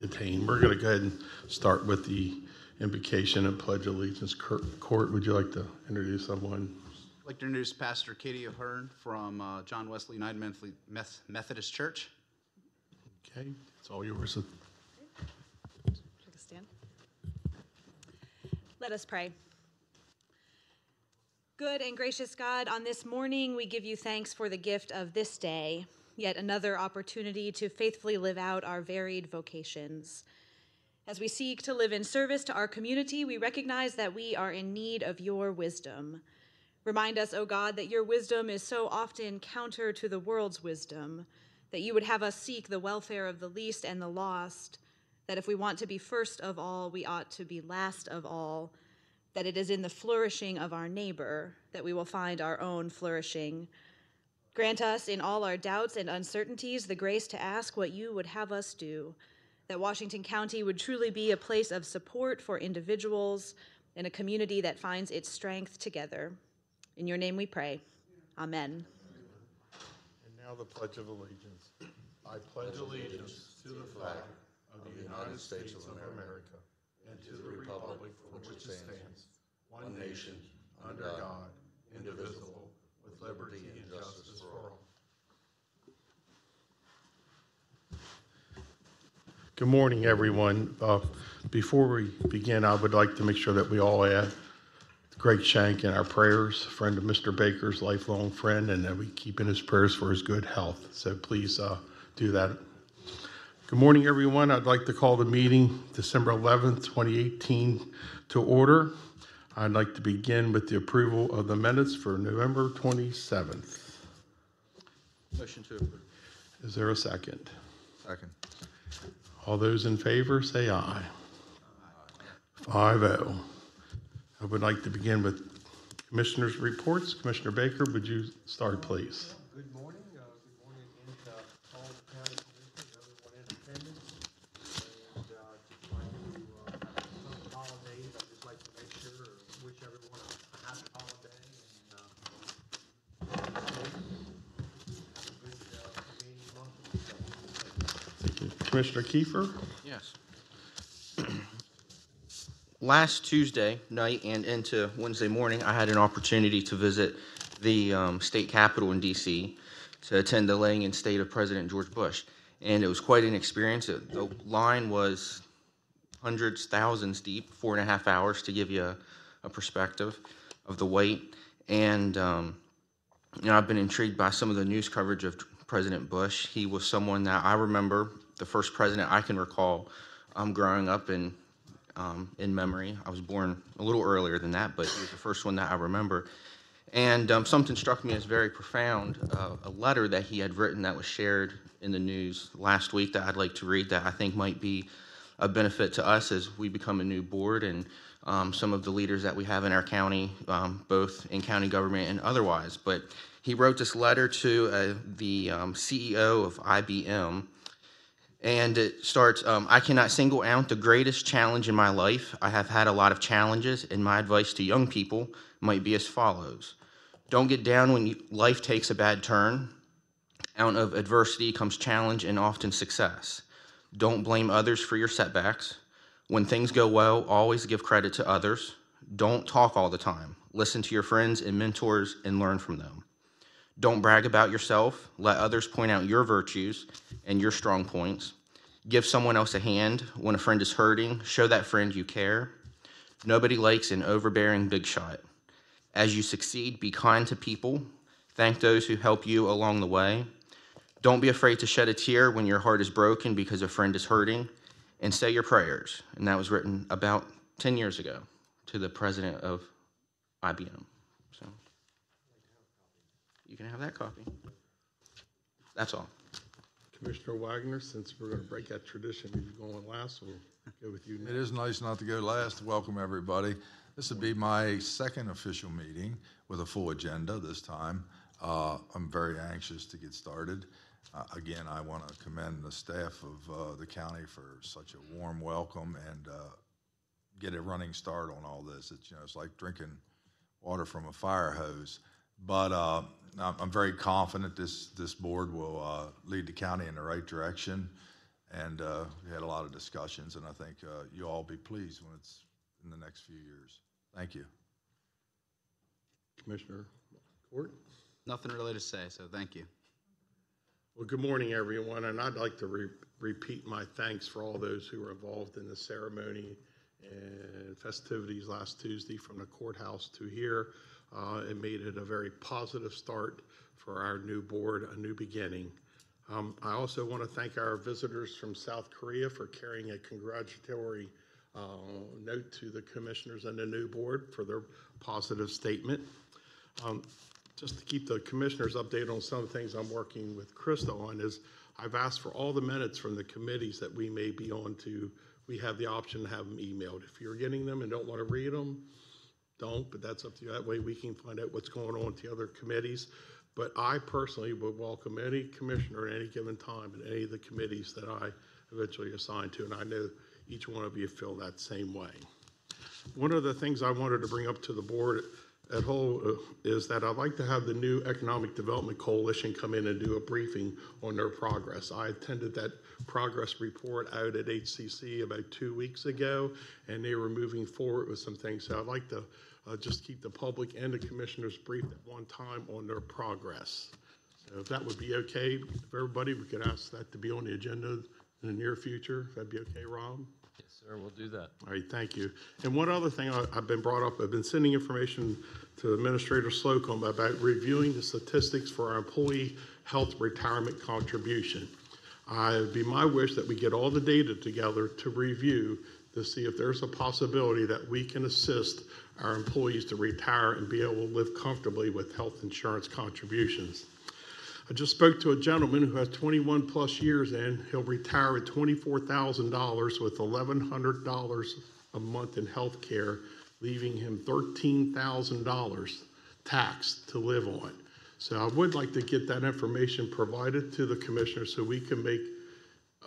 Detained. We're going to go ahead and start with the invocation and pledge allegiance. Court, would you like to introduce someone? I'd like to introduce Pastor Katie Ahern from John Wesley United Methodist Church. Okay, it's all yours. Stand. Let us pray. Good and gracious God, on this morning we give you thanks for the gift of this day, yet another opportunity to faithfully live out our varied vocations. As we seek to live in service to our community, we recognize that we are in need of your wisdom. Remind us, O God, that your wisdom is so often counter to the world's wisdom, that you would have us seek the welfare of the least and the lost, that if we want to be first of all, we ought to be last of all, that it is in the flourishing of our neighbor that we will find our own flourishing. Grant us in all our doubts and uncertainties the grace to ask what you would have us do, that Washington County would truly be a place of support for individuals and a community that finds its strength together. In your name we pray. Amen. And now the Pledge of Allegiance. I pledge allegiance to the flag of the United States of America and to the republic for which it stands, one nation, under God, indivisible, with liberty and justice for all. Good morning, everyone. Before we begin, I would like to make sure that we all add Greg Shank in our prayers, friend of Mr. Baker's, lifelong friend, and that we keep in his prayers for his good health. So please do that. Good morning, everyone. I'd like to call the meeting December 11th, 2018 to order. I'd like to begin with the approval of the minutes for November 27th. Motion to approve. Is there a second? Second. All those in favor say aye. 5-0. I would like to begin with Commissioners' reports. Commissioner Baker, would you start, please? Good morning. Good morning again to all the county commissioners, everyone in attendance. And just like to have some holidays, I'd just like to make sure or wish everyone a happy holiday and have a good remaining month of December. Thank you. Commissioner Kiefer? Yes. Last Tuesday night and into Wednesday morning, I had an opportunity to visit the state capitol in D.C. to attend the laying in state of President George Bush. And it was quite an experience. The line was hundreds, thousands deep, 4.5 hours to give you a perspective of the wait. And, I've been intrigued by some of the news coverage of President Bush. He was someone that I remember, the first president I can recall growing up in memory. I was born a little earlier than that, but he was the first one that I remember. And something struck me as very profound, a letter that he had written that was shared in the news last week that I'd like to read that I think might be a benefit to us as we become a new board and some of the leaders that we have in our county, both in county government and otherwise. But he wrote this letter to the CEO of IBM, and it starts, I cannot single out the greatest challenge in my life. I have had a lot of challenges, and my advice to young people might be as follows. Don't get down when life takes a bad turn. Out of adversity comes challenge and often success. Don't blame others for your setbacks. When things go well, always give credit to others. Don't talk all the time. Listen to your friends and mentors and learn from them. Don't brag about yourself. Let others point out your virtues and your strong points. Give someone else a hand. When a friend is hurting, show that friend you care. Nobody likes an overbearing big shot. As you succeed, be kind to people. Thank those who help you along the way. Don't be afraid to shed a tear when your heart is broken because a friend is hurting. And say your prayers. And that was written about 10 years ago to the president of IBM. So you can have that copy. That's all. Commissioner Wagner, since we're going to break that tradition, you're going last, we'll go with you next. It is nice not to go last. Welcome, everybody. This would be my second official meeting with a full agenda this time. I'm very anxious to get started. Again, I want to commend the staff of the county for such a warm welcome and get a running start on all this. It's like drinking water from a fire hose. But I'm very confident this board will lead the county in the right direction And we had a lot of discussions, and I think you'll all be pleased when it's in the next few years. Thank you. Commissioner Court? Nothing really to say, so thank you. Well, good morning, everyone, and I'd like to repeat my thanks for all those who were involved in the ceremony and festivities last Tuesday from the courthouse to here. It made it a very positive start for our new board, a new beginning. I also want to thank our visitors from South Korea for carrying a congratulatory note to the commissioners and the new board for their positive statement. Just to keep the commissioners updated on some of the things I'm working with Krista on is I've asked for all the minutes from the committees that we may be on to. We have the option to have them emailed. If you're getting them and don't want to read them, don't, but that's up to you. That way we can find out what's going on with the other committees. But I personally would welcome any commissioner at any given time in any of the committees that I eventually assign to, and I know each one of you feel that same way. One of the things I wanted to bring up to the board at whole is that I'd like to have the new Economic Development Coalition come in and do a briefing on their progress. I attended that progress report out at HCC about 2 weeks ago, and they were moving forward with some things. So I'd like to just keep the public and the commissioners briefed at one time on their progress. So if that would be okay for everybody, we could ask that to be on the agenda in the near future. If that'd be okay, Rob? Yes, sir, we'll do that. All right, thank you. And one other thing I've been brought up, I've been sending information to Administrator Slocum about reviewing the statistics for our employee health retirement contribution. It'd be my wish that we get all the data together to review to see if there's a possibility that we can assist our employees to retire and be able to live comfortably with health insurance contributions. I just spoke to a gentleman who has 21 plus years in. He'll retire at $24,000 with $1,100 a month in health care, leaving him $13,000 tax to live on. So I would like to get that information provided to the commissioner so we can make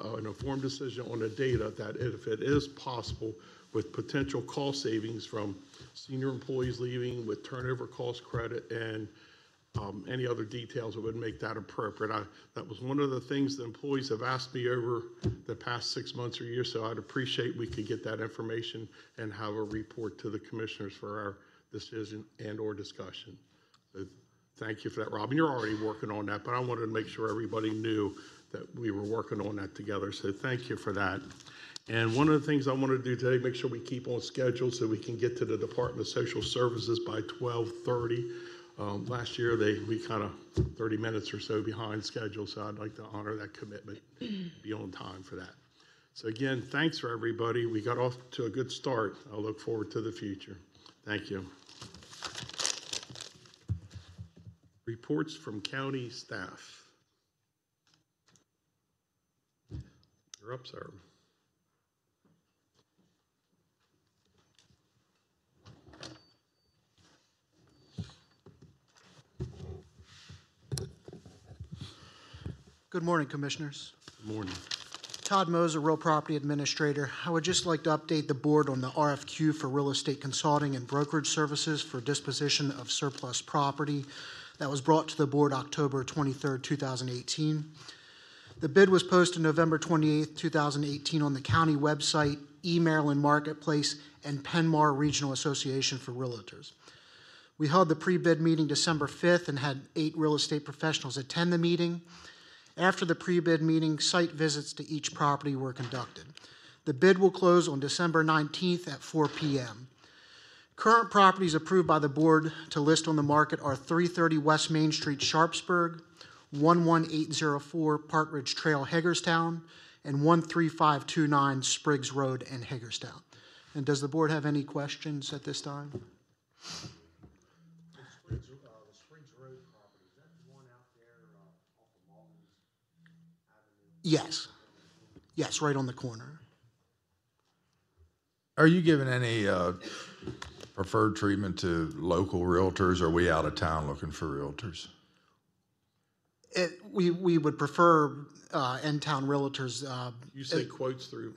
an informed decision on the data that if it is possible with potential cost savings from senior employees leaving with turnover cost credit and any other details that would make that appropriate. That was one of the things the employees have asked me over the past 6 months or year, so I'd appreciate we could get that information and have a report to the commissioners for our decision and or discussion. So thank you for that, Rob. And you're already working on that, but I wanted to make sure everybody knew that we were working on that together, so thank you for that. And one of the things I want to do today, make sure we keep on schedule so we can get to the Department of Social Services by 12:30. Last year, we kind of 30 minutes or so behind schedule, so I'd like to honor that commitment, be on time for that. So again, thanks for everybody. We got off to a good start. I look forward to the future. Thank you. Reports from county staff. You're up, sir. Good morning, Commissioners. Good morning. Todd Moser, Real Property Administrator. I would just like to update the board on the RFQ for real estate consulting and brokerage services for disposition of surplus property that was brought to the board October 23rd, 2018. The bid was posted November 28th, 2018 on the county website, eMaryland Marketplace, and Penmar Regional Association for Realtors. We held the pre-bid meeting December 5th and had 8 real estate professionals attend the meeting. After the pre-bid meeting, site visits to each property were conducted. The bid will close on December 19th at 4 p.m. Current properties approved by the board to list on the market are 330 West Main Street, Sharpsburg, 11804 Park Ridge Trail, Hagerstown, and 13529 Spriggs Road in Hagerstown. And does the board have any questions at this time? The Spriggs Road property, is that the one out there off of Malton's Avenue? Yes. Yes, right on the corner. Are you giving any preferred treatment to local realtors, or are we out of town looking for realtors? We would prefer in-town realtors. You say quotes through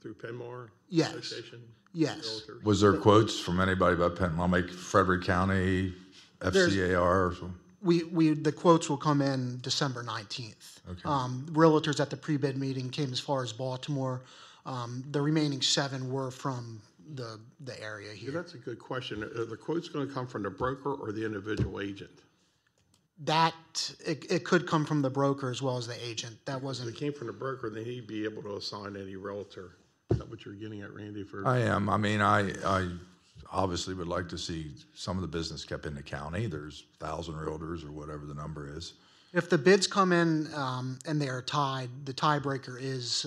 Penmar Yes. Association? Yes. Realtors? Was there quotes from anybody about Penn, Frederick County, FCAR or something? the quotes will come in December 19th. Okay. Realtors at the pre-bid meeting came as far as Baltimore. The remaining 7 were from the area Yeah, here. that's a good question. Are the quote's going to come from the broker or the individual agent? It could come from the broker as well as the agent. That If wasn't, it came from the broker, then he'd be able to assign any realtor. Is that what you're getting at, Randy? I am. I mean, I obviously would like to see some of the business kept in the county. There's 1,000 realtors or whatever the number is. if the bids come in and they are tied, the tiebreaker is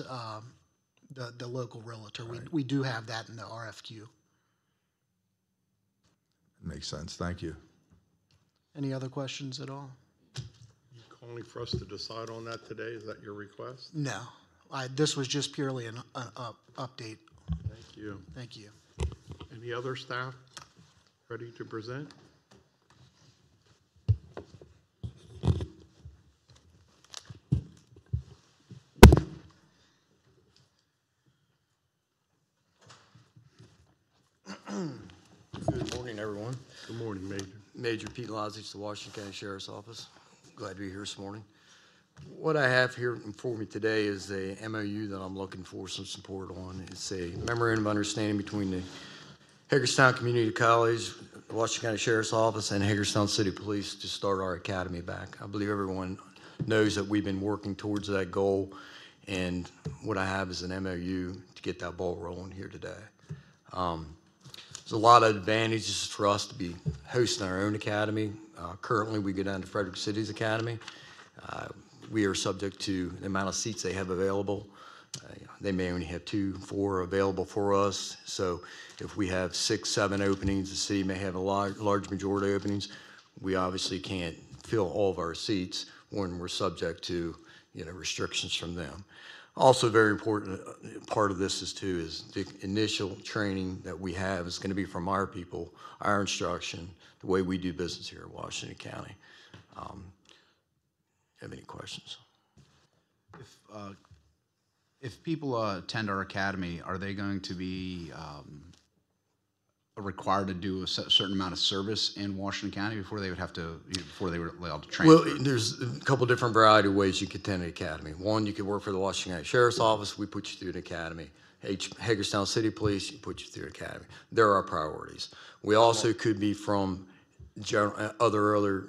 the local realtor. We do have that in the RFQ. Makes sense. Thank you. Any other questions at all? You calling for us to decide on that today? Is that your request? No. This was just purely an update. Thank you. Thank you. Any other staff ready to present? Good morning, everyone. Good morning, Major. Major Pete Lozich, the Washington County Sheriff's Office. Glad to be here this morning. What I have here for me today is a MOU that I'm looking for some support on. It's a memorandum of understanding between the Hagerstown Community College, the Washington County Sheriff's Office, and Hagerstown City Police to start our academy back. I believe everyone knows that we've been working towards that goal, and what I have is an MOU to get that ball rolling here today. There's a lot of advantages for us to be hosting our own academy. Currently, we go down to Frederick City's academy. We are subject to the amount of seats they have available. They may only have 2, 4 available for us. So if we have 6, 7 openings, the city may have a large majority of openings. We obviously can't fill all of our seats when we're subject to, restrictions from them. Also, very important part of this is the initial training that we have is going to be from our people, our instruction, the way we do business here in Washington County. Have any questions? If people attend our academy, are they going to be required to do a certain amount of service in Washington County before they were allowed to transfer? Well, there's a couple different variety of ways you could attend an academy. One, you could work for the Washington County Sheriff's Office. We put you through an academy. Hagerstown City Police, you put you through an academy. There are our priorities. We also could be from other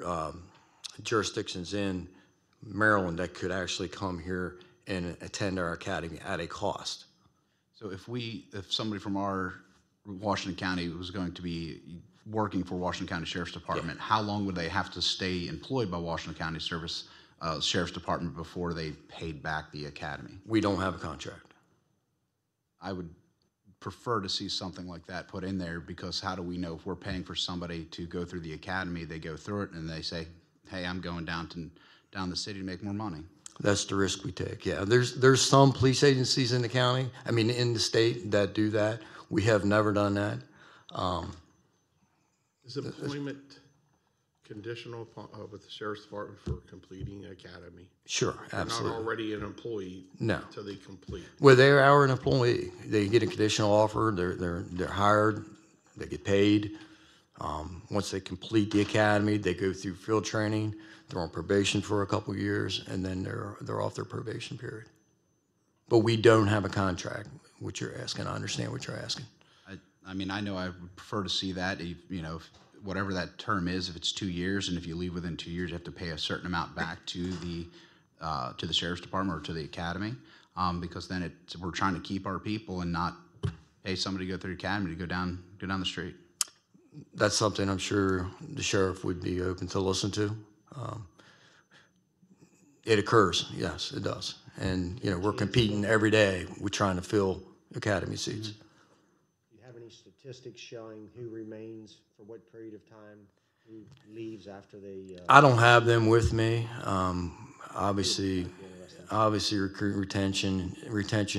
jurisdictions in Maryland that could actually come here and attend our academy at a cost. So if somebody from our Washington County was going to be working for Washington County Sheriff's Department, how long would they have to stay employed by Washington County Sheriff's Department before they paid back the academy? We don't have a contract. I would prefer to see something like that put in there, because how do we know if we're paying for somebody to go through the academy, they go through it and they say, hey, I'm going down the city to make more money? That's the risk we take. Yeah, there's some police agencies in the county, in the state that do that. We have never done that. Is employment conditional upon, with the Sheriff's Department for completing academy? Sure, They're absolutely. not already an employee No. until they complete. Well, they are an employee. They get a conditional offer. They're hired. They get paid. Once they complete the academy, they go through field training. They're on probation for a couple years, and then they're off their probation period. But we don't have a contract. What you're asking, I understand what you're asking. I know I would prefer to see that, whatever that term is, if it's 2 years, and if you leave within 2 years, you have to pay a certain amount back to the Sheriff's Department or to the academy, because then we're trying to keep our people and not pay somebody to go through the academy to go down the street. That's something I'm sure the sheriff would be open to listen to. It occurs, yes, it does. And, we're competing every day. We're trying to fill academy seats. Do you have any statistics showing who remains for what period of time, who leaves after they? I don't have them with me. Obviously, retention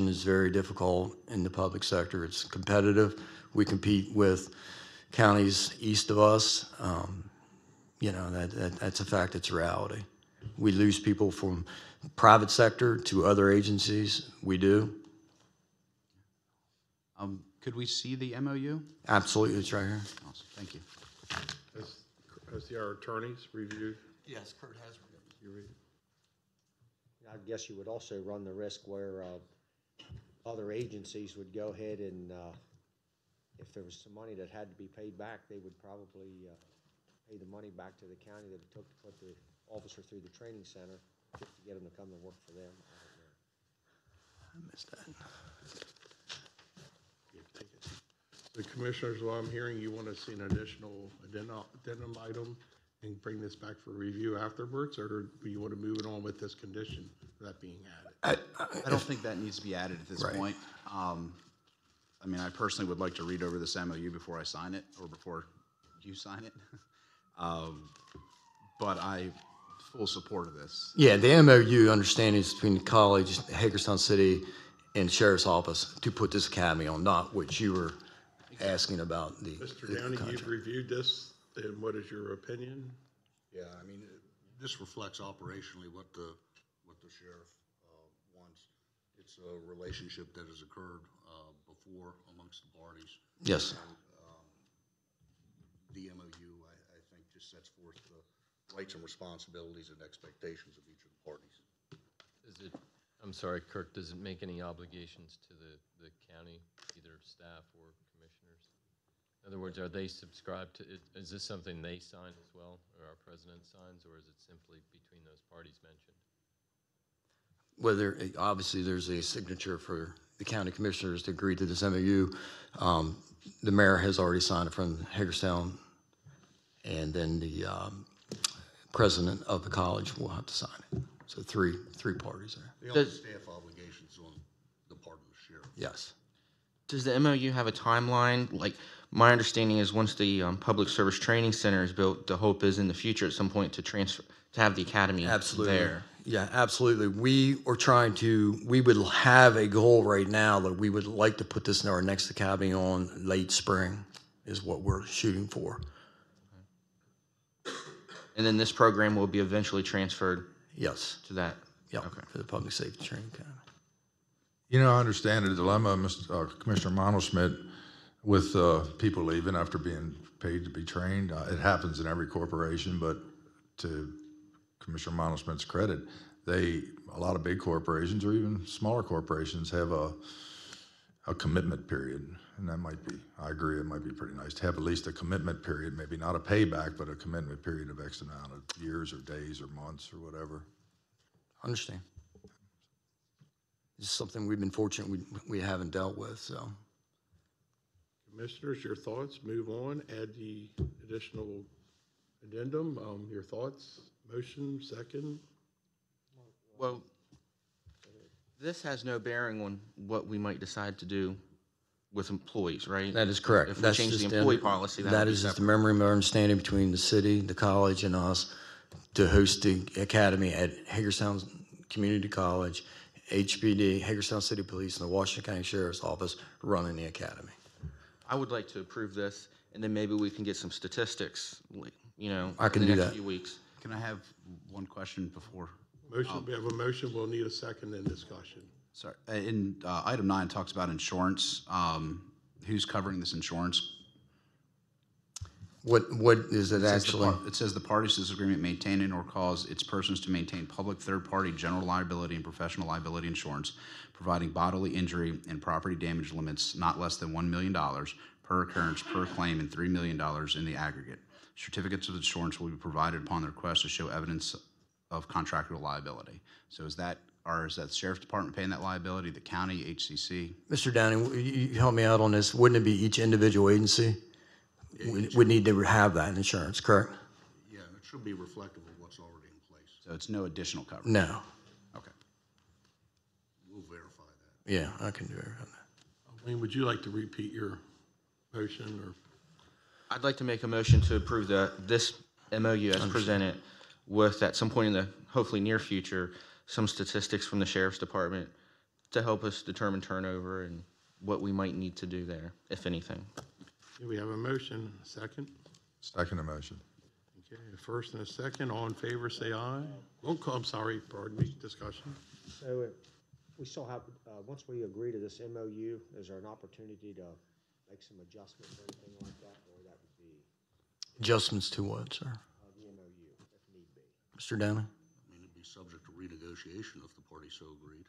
is very difficult in the public sector. It's competitive. We compete with counties east of us. That's a fact. It's a reality. We lose people from private sector to other agencies. We do. Could we see the MOU? Absolutely, it's right here. Awesome, thank you. Has our attorneys reviewed Yes, Kurt has. You read it. I guess you would also run the risk where other agencies would go ahead and, if there was some money that had to be paid back, they would probably pay the money back to the county that it took to put the officer through the training center just to get them to come and work for them. I don't know. I missed that. The commissioners, what I'm hearing, you want to see an additional addendum item and bring this back for review afterwards, or do you want to move it on with this condition, that being added? I don't think that needs to be added at this Right. point. I mean, I personally would like to read over this MOU before I sign it, or before you sign it. But I full support of this. Yeah, the MOU understanding is between the college, Hagerstown City, and Sheriff's Office to put this academy on, not what you were asking about the Mr. the Downing, contract. you've reviewed this, and what is your opinion? Yeah, I mean, this reflects operationally what the sheriff wants. It's a relationship that has occurred before amongst the parties. Yes. And, the MOU, I think, just sets forth the rights and responsibilities and expectations of each of the parties. Is it, I'm sorry, Kirk, does it make any obligations to the county, either staff or commissioners? In other words, are they subscribed to it? Is this something they sign as well, or our president signs, or is it simply between those parties mentioned? Whether, obviously, there's a signature for the county commissioners to agree to this MOU. The mayor has already signed it from Hagerstown, and then the president of the college will have to sign it. So three parties there. The only staff obligations on the part of the sheriff. Yes. Does the MOU have a timeline? Like, my understanding is once the Public Service Training Center is built, the hope is in the future at some point to have the academy Absolutely. there. Yeah, absolutely. We would have a goal right now that we would like to put this in our next academy on late spring is what we're shooting for. And then this program will be eventually transferred Yes. to that. Yeah, Okay. for the Public Safety Training Academy. You know, I understand the dilemma, Commissioner Mono-Schmidt, with people leaving after being paid to be trained. It happens in every corporation, but to Commissioner Mono-Schmidt's credit, a lot of big corporations or even smaller corporations have a commitment period. And that might be, I agree, it might be pretty nice to have at least a commitment period, maybe not a payback, but a commitment period of X amount of years or days or months or whatever. Understand. It's something we've been fortunate we haven't dealt with, so. Commissioners, your thoughts, move on, add the additional addendum, your thoughts, motion, second? Well, this has no bearing on what we might decide to do with employees, right? That is correct. If we That's change the just employee policy, that would be is just a separate. memorandum of understanding between the city, the college, and us to host the academy at Hagerstown Community College, HPD, Hagerstown City Police, and the Washington County Sheriff's Office running the academy. I would like to approve this, and then maybe we can get some statistics, I in can the do next that. few weeks. Can I have one question before? Motion, we have a motion, we'll need a second in discussion. Sorry, in item 9 talks about insurance. Who's covering this insurance? What is it actually? It says the parties to this agreement maintain and or cause its persons to maintain public third-party general liability and professional liability insurance, providing bodily injury and property damage limits not less than $1 million per occurrence per claim and $3 million in the aggregate. Certificates of insurance will be provided upon the request to show evidence of contractual liability. So is that the Sheriff's Department paying that liability, the county, HCC? Mr. Downing, you help me out on this. Wouldn't it be each individual agency would need to have that insurance, correct? Yeah, it should be reflective of what's already in place. So it's no additional coverage? No. Okay. We'll verify that. Yeah, I can do everything. Wayne, would you like to repeat your motion, or? I'd like to make a motion to approve this MOU as presented with, at some point in the hopefully near future, some statistics from the Sheriff's Department to help us determine turnover and what we might need to do there, if anything. Okay, we have a motion, second. Second motion. Okay, a first and a second, all in favor, say aye. Oh, I'm sorry, pardon me, discussion. So we still have, once we agree to this MOU, is there an opportunity to make some adjustments or anything like that, or that would be Adjustments to what, sir? the MOU, if need be? Mr. Downey? I mean, it'd be subject to renegotiation if the parties so agreed.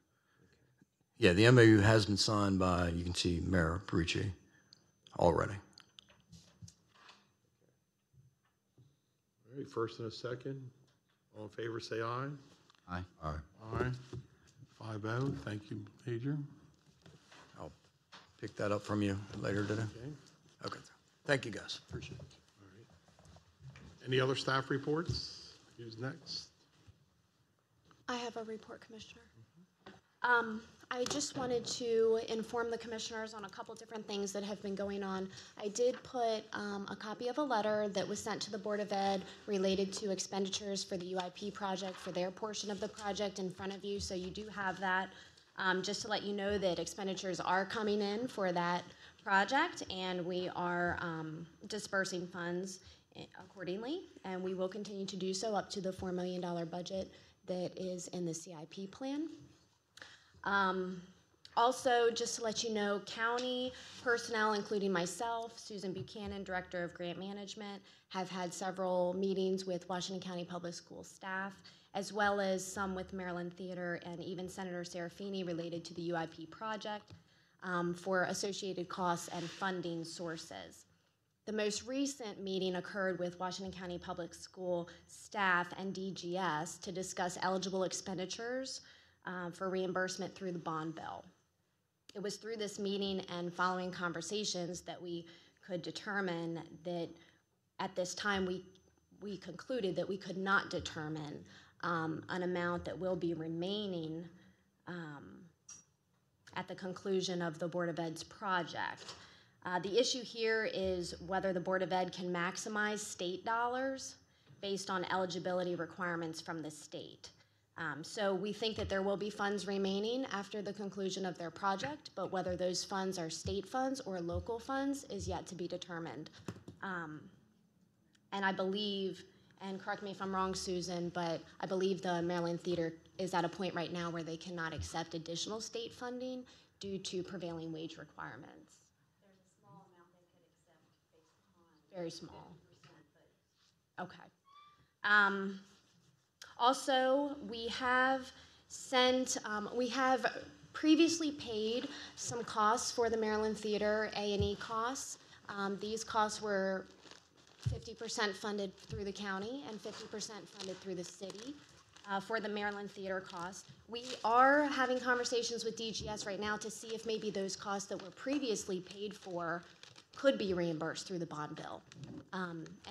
Yeah, the MOU has been signed by, you can see Mayor Paricci already. All right, first and a second. All in favor, say aye. Aye. Aye. Aye. 5-0. Thank you, Major. I'll pick that up from you later today. Okay. Okay. Thank you, guys. Appreciate it. Any other staff reports? Who's next? I have a report, Commissioner. I just wanted to inform the commissioners on a couple different things that have been going on. I did put a copy of a letter that was sent to the Board of Ed related to expenditures for the UIP project, for their portion of the project in front of you, so you do have that. Just to let you know that expenditures are coming in for that project, and we are dispersing funds accordingly, and we will continue to do so up to the $4 million budget that is in the CIP plan. Also, just to let you know, county personnel, including myself, Susan Buchanan, Director of Grant Management, have had several meetings with Washington County Public Schools staff, as well as some with Maryland Theater and even Senator Serafini related to the UIP project for associated costs and funding sources. The most recent meeting occurred with Washington County Public School staff and DGS to discuss eligible expenditures for reimbursement through the bond bill. It was through this meeting and following conversations that we could determine that at this time we concluded that we could not determine an amount that will be remaining at the conclusion of the Board of Ed's project. The issue here is whether the Board of Ed can maximize state dollars based on eligibility requirements from the state. So we think that there will be funds remaining after the conclusion of their project, but whether those funds are state funds or local funds is yet to be determined. And I believe, and correct me if I'm wrong, Susan, but I believe the Maryland Theater is at a point right now where they cannot accept additional state funding due to prevailing wage requirements. There's a small amount they could accept based on. Very small. Okay. Also, we have previously paid some costs for the Maryland Theater A&E costs. These costs were 50% funded through the county and 50% funded through the city for the Maryland Theater costs. We are having conversations with DGS right now to see if maybe those costs that were previously paid for could be reimbursed through the bond bill.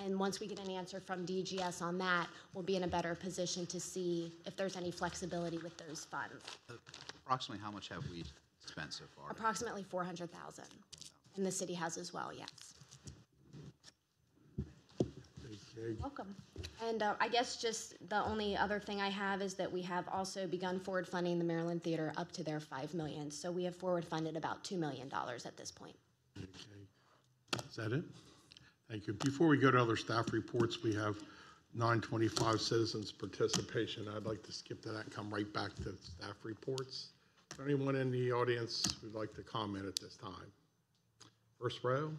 And once we get an answer from DGS on that, we'll be in a better position to see if there's any flexibility with those funds. Approximately how much have we spent so far? Approximately $400,000, and the city has as well, yes. Okay. Welcome. And I guess just the only other thing I have is that we have also begun forward funding the Maryland Theater up to their $5 million. So we have forward funded about $2 million at this point. Okay. Is that it? Thank you. Before we go to other staff reports, we have 925 citizens participation. I'd like to skip to that and come right back to staff reports. Is there anyone in the audience who'd like to comment at this time? First row.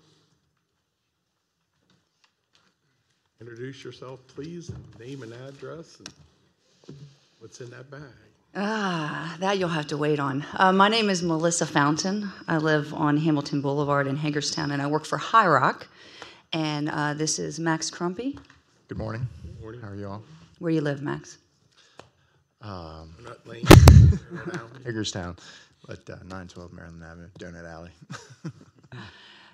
Introduce yourself, please, name and address, and what's in that bag. That you'll have to wait on. My name is Melissa Fountain. I live on Hamilton Boulevard in Hagerstown, and I work for High Rock. And this is Max Crumpy. Good morning. Good morning. How are you all? Where do you live, Max? Donut Lane, Hagerstown, but 912 Maryland Avenue, Donut Alley.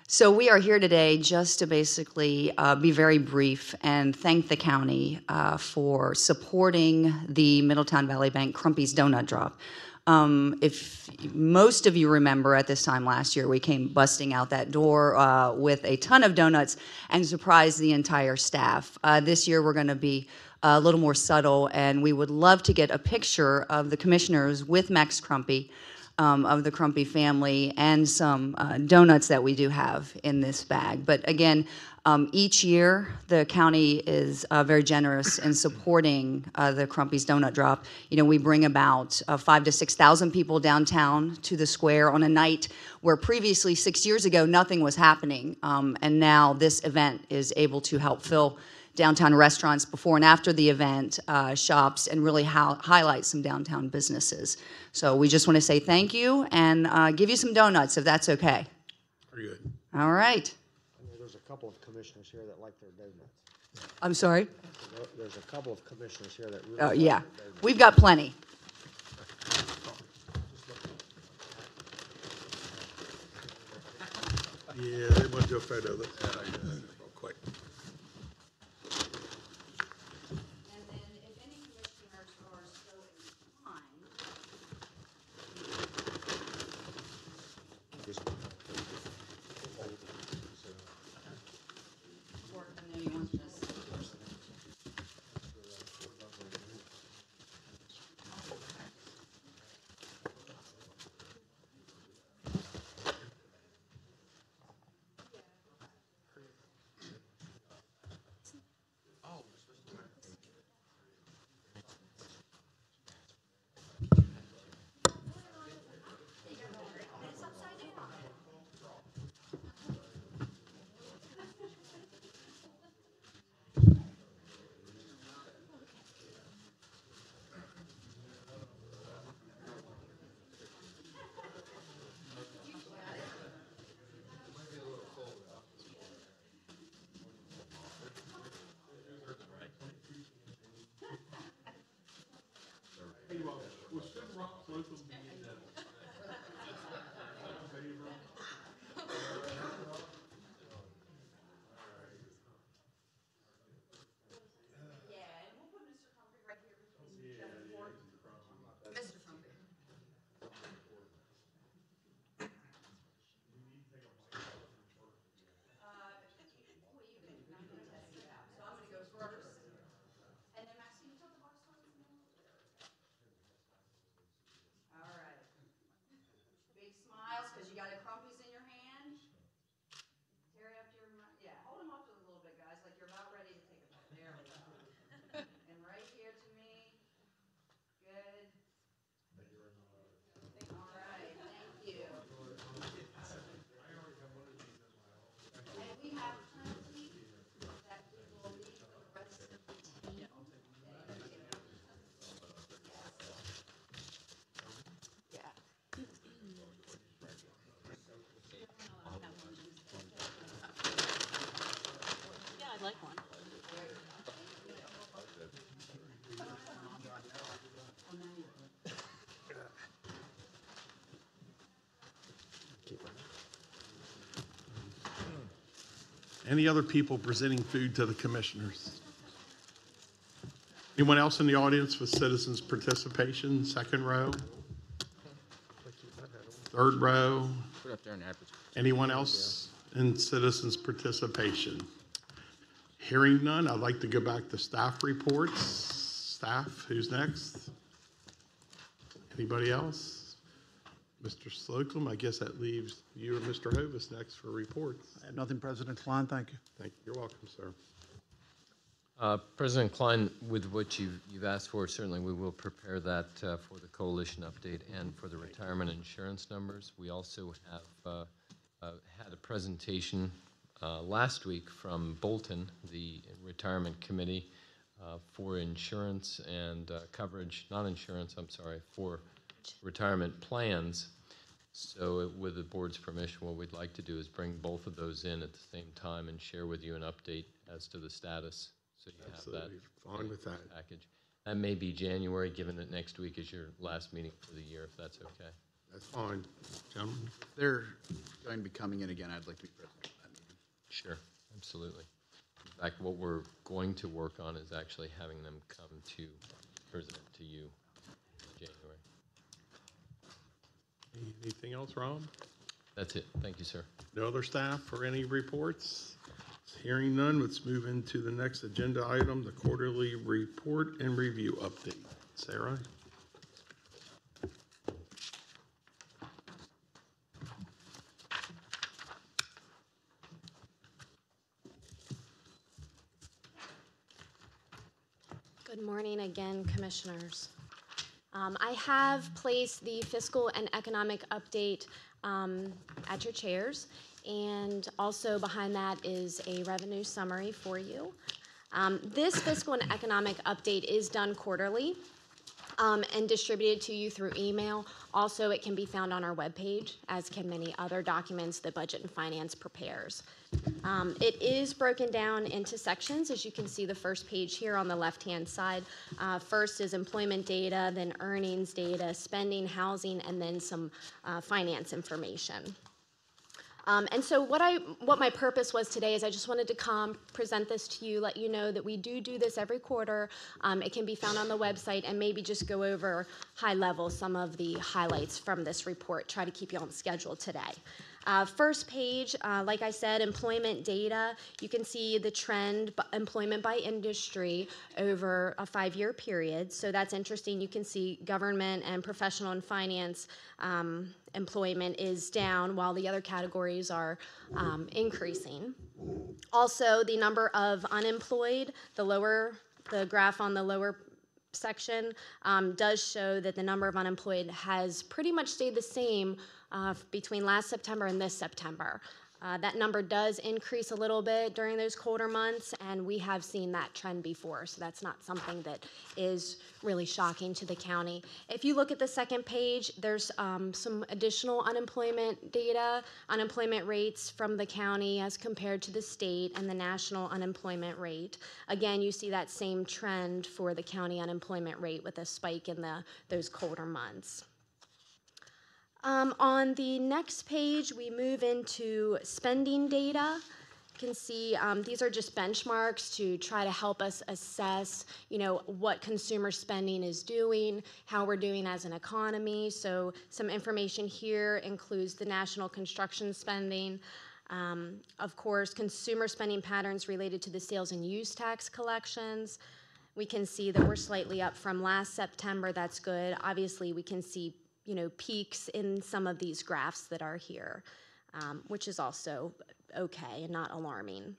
So we are here today just to basically be very brief and thank the county for supporting the Middletown Valley Bank Crumpy's Donut Drop. If most of you remember, at this time last year, we came busting out that door with a ton of donuts and surprised the entire staff. This year we're going to be a little more subtle, and we would love to get a picture of the commissioners with Max Crumpy, of the Crumpy family, and some donuts that we do have in this bag. But again, each year the county is very generous in supporting the Crumpy's Donut Drop. You know, we bring about 5,000 to 6,000 people downtown to the square on a night where previously 6 years ago nothing was happening, and now this event is able to help fill downtown restaurants before and after the event, shops, and really highlight some downtown businesses. So we just want to say thank you and give you some donuts if that's okay. Very good. All right. I know there's a couple of commissioners here that like their donuts. I'm sorry? There's a couple of commissioners here that really like Yeah. their donuts. We've got plenty. Yeah, they want to do a photo. Let's do that real quick. And then if any commissioners are so inclined. Big smiles because you got a Crumpies in your hand. Terry up to your, yeah, hold them up to a little bit, guys, like you're about ready to take a bite. There we go. And right here to me. Good. All right, thank you. And we have plenty that we will leave for the rest of the team. Yeah. Yeah, I'd like one. Any other people presenting food to the commissioners? Anyone else in the audience with citizens participation? Second row? Third row? Put up there and advertise. Anyone else in citizens participation? Hearing none, I'd like to go back to staff reports. Staff, who's next? Anybody else? Mr. Slocum, I guess that leaves you or Mr. Hovis next for reports. I have nothing, President Klein, thank you. Thank you. You're welcome, sir. President Klein, with what you've asked for, certainly we will prepare that for the coalition update and for the retirement insurance numbers. We also have had a presentation last week from Bolton, the retirement committee, for insurance and coverage, not insurance, I'm sorry, for retirement plans. So with the board's permission, what we'd like to do is bring both of those in at the same time and share with you an update as to the status. So you Absolutely. have that. Fine with that. Package. That may be January, given that next week is your last meeting for the year, if that's okay. That's fine. Gentlemen? They're going to be coming in again. I'd like to be present at that meeting. Sure, absolutely. In fact, what we're going to work on is actually having them come to present to you in January. Anything else, Rob? That's it. Thank you, sir. No other staff or any reports? Hearing none, let's move into the next agenda item, the quarterly report and review update. Sarah? Good morning again, Commissioners. I have placed the fiscal and economic update at your chairs, and also behind that is a revenue summary for you. This fiscal and economic update is done quarterly and distributed to you through email. Also, it can be found on our webpage, as can many other documents that Budget and Finance prepares. It is broken down into sections, as you can see the first page here on the left-hand side. First is employment data, then earnings data, spending, housing, and then some finance information. And so what my purpose was today is I just wanted to come, present this to you, let you know that we do this every quarter. It can be found on the website, and maybe just go over high level some of the highlights from this report, try to keep you on schedule today. First page, like I said, employment data. You can see the trend, employment by industry over a 5-year period. So that's interesting. You can see government and professional and finance employment is down while the other categories are increasing. Also, the number of unemployed, the graph on the lower section does show that the number of unemployed has pretty much stayed the same between last September and this September. That number does increase a little bit during those colder months, and we have seen that trend before, so that's not something that is really shocking to the county. If you look at the second page, there's some additional unemployment data, unemployment rates from the county as compared to the state and the national unemployment rate. Again, you see that same trend for the county unemployment rate with a spike in those colder months. On the next page, we move into spending data. You can see these are just benchmarks to try to help us assess, what consumer spending is doing, how we're doing as an economy. So some information here includes the national construction spending. Of course, consumer spending patterns related to the sales and use tax collections. We can see that we're slightly up from last September. That's good. Obviously, we can see peaks in some of these graphs that are here, which is also okay and not alarming.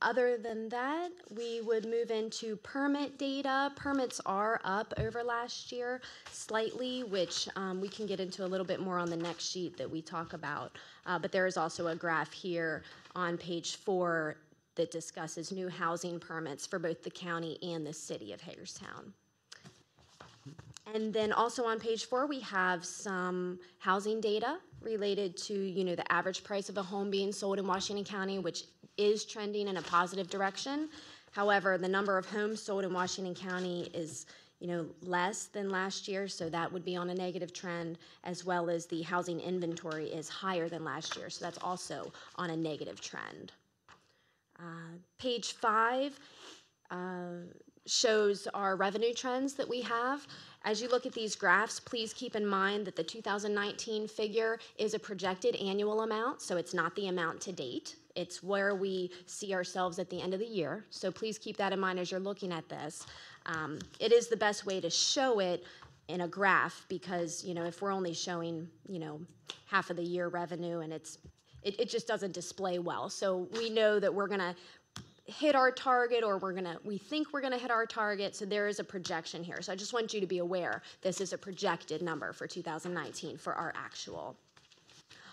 Other than that, we would move into permit data. Permits are up over last year slightly, which we can get into a little bit more on the next sheet that we talk about. But there is also a graph here on page 4 that discusses new housing permits for both the county and the city of Hagerstown. And then also on page 4, we have some housing data related to, the average price of a home being sold in Washington County, which is trending in a positive direction. However, the number of homes sold in Washington County is, less than last year, so that would be on a negative trend, as well as the housing inventory is higher than last year, so that's also on a negative trend. Page 5 shows our revenue trends that we have. As you look at these graphs, please keep in mind that the 2019 figure is a projected annual amount, so it's not the amount to date. It's where we see ourselves at the end of the year, so please keep that in mind as you're looking at this. It is the best way to show it in a graph because, if we're only showing, half of the year revenue and it just doesn't display well. So we know that we're gonna hit our target or we think we're gonna hit our target, so there is a projection here. So I just want you to be aware this is a projected number for 2019 for our actual.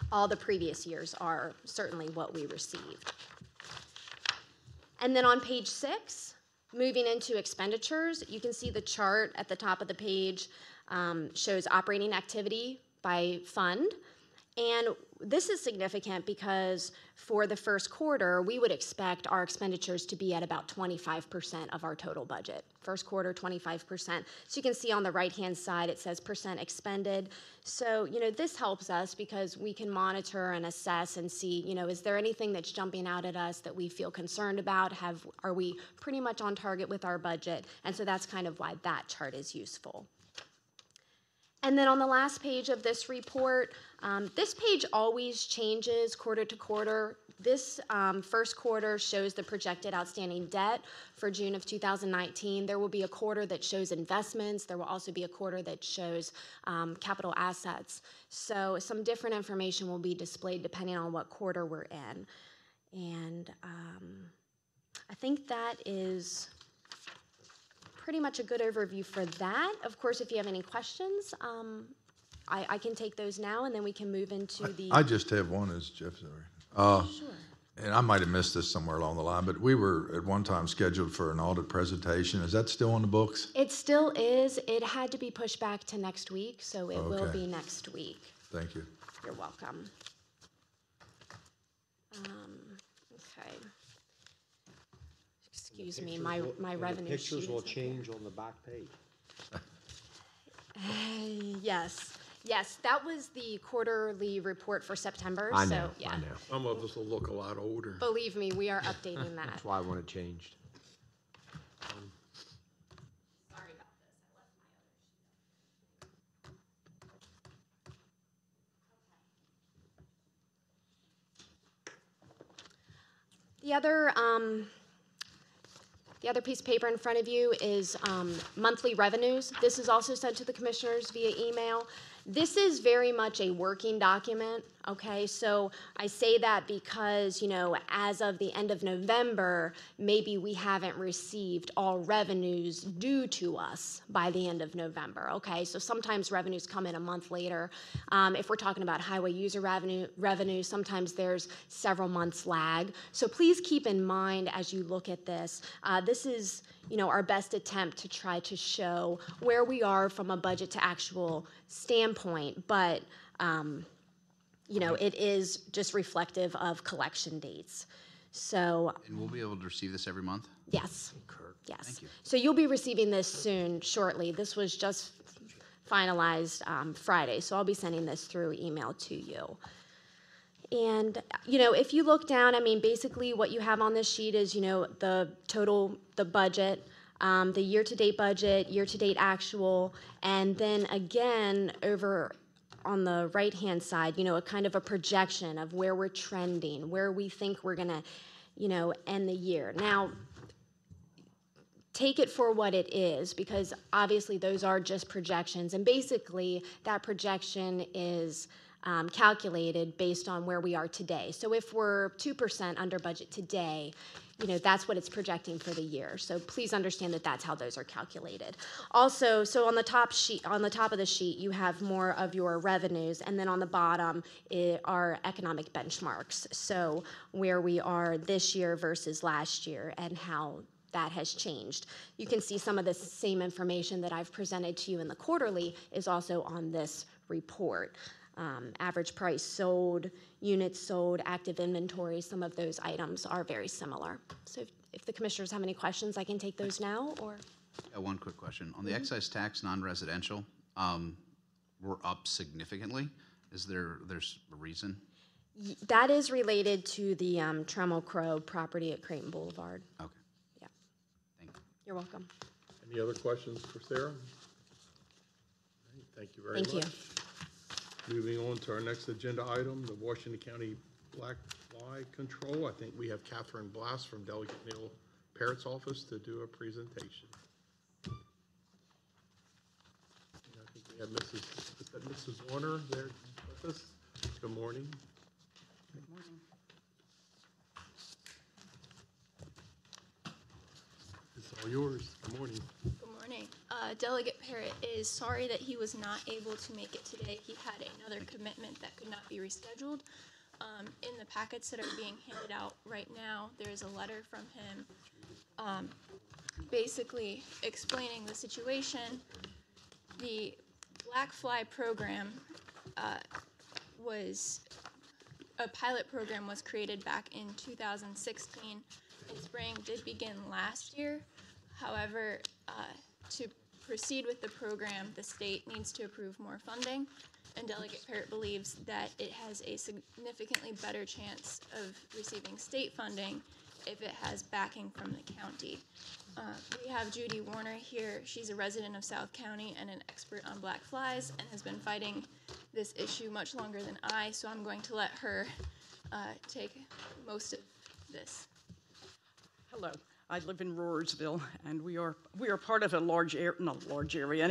All the previous years are certainly what we received. And then on page 6, moving into expenditures, you can see the chart at the top of the page shows operating activity by fund. And this is significant because for the first quarter, we would expect our expenditures to be at about 25% of our total budget. First quarter, 25%. So you can see on the right-hand side, it says percent expended. So, this helps us because we can monitor and assess and see, is there anything that's jumping out at us that we feel concerned about? Are we pretty much on target with our budget? And so that's kind of why that chart is useful. And then on the last page of this report, this page always changes quarter to quarter. This first quarter shows the projected outstanding debt for June of 2019. There will be a quarter that shows investments. There will also be a quarter that shows capital assets. So some different information will be displayed depending on what quarter we're in. And I think that is pretty much a good overview for that. Of course, if you have any questions, I can take those now, and then we can move into the... I just have one, as Jeff said. Sure. and I might have missed this somewhere along the line, but we were at one time scheduled for an audit presentation. Is that still on the books? It still is. It had to be pushed back to next week, so it will Okay. be next week. Thank you. You're welcome. Okay. Excuse me, my revenue sheet. Pictures will is up here. change on the back page. Yes, yes, that was the quarterly report for September, I so, know, yeah. I know. Some of us will look a lot older. Believe me, we are updating that. That's why I want it changed. Sorry about this, I left my other sheet. The other piece of paper in front of you is monthly revenues. This is also sent to the commissioners via email. This is very much a working document, okay? So I say that because, you know, as of the end of November, maybe we haven't received all revenues due to us by the end of November, okay? So sometimes revenues come in a month later. If we're talking about highway user revenue, sometimes there's several months lag. So please keep in mind as you look at this, this is, you know, our best attempt to try to show where we are from a budget to actual standpoint, but you know, it is just reflective of collection dates. So And we'll be able to receive this every month? yes, yes. Thank you. So you'll be receiving this soon, shortly. This was just finalized Friday, so I'll be sending this through email to you. And, you know, if you look down, I mean, basically what you have on this sheet is, you know, the total, the budget, the year-to-date budget, year-to-date actual, and then again, over on the right-hand side, you know, a kind of a projection of where we're trending, where we think we're gonna, you know, end the year. Now, take it for what it is, because obviously those are just projections, and basically that projection is calculated based on where we are today. So if we're 2% under budget today, you know, that's what it's projecting for the year. So please understand that that's how those are calculated. Also, so on the top sheet, on the top of the sheet, you have more of your revenues, and then on the bottom are economic benchmarks. So where we are this year versus last year and how that has changed. You can see some of the same information that I've presented to you in the quarterly is also on this report. Average price sold, units sold, active inventory, some of those items are very similar. So if the commissioners have any questions, I can take those now, or? One quick question. On the excise tax, non-residential, we're up significantly. There's a reason? That is related to the Trammell Crow property at Creighton Boulevard. Okay. Yeah. Thank you. You're welcome. Any other questions for Sarah? All right, thank you very much. Thank you. Moving on to our next agenda item, the Washington County Black Fly Control. I think we have Catherine Blass from Delegate Neil Parrott's office to do a presentation. And I think we have Mrs. Warner there with us. Good morning. Good morning. It's all yours. Good morning. Good morning. Delegate Parrott is sorry that he was not able to make it today. He had another commitment that could not be rescheduled. In the packets that are being handed out right now, there's a letter from him basically explaining the situation. The Black Fly program a pilot program was created back in 2016, and spring did begin last year. However, to proceed with the program, the state needs to approve more funding, and Delegate Parrott believes that it has a significantly better chance of receiving state funding if it has backing from the county. We have Judy Warner here. She's a resident of South County and an expert on black flies and has been fighting this issue much longer than I, so I'm going to let her take most of this. Hello, I live in Roarsville, and we are part of an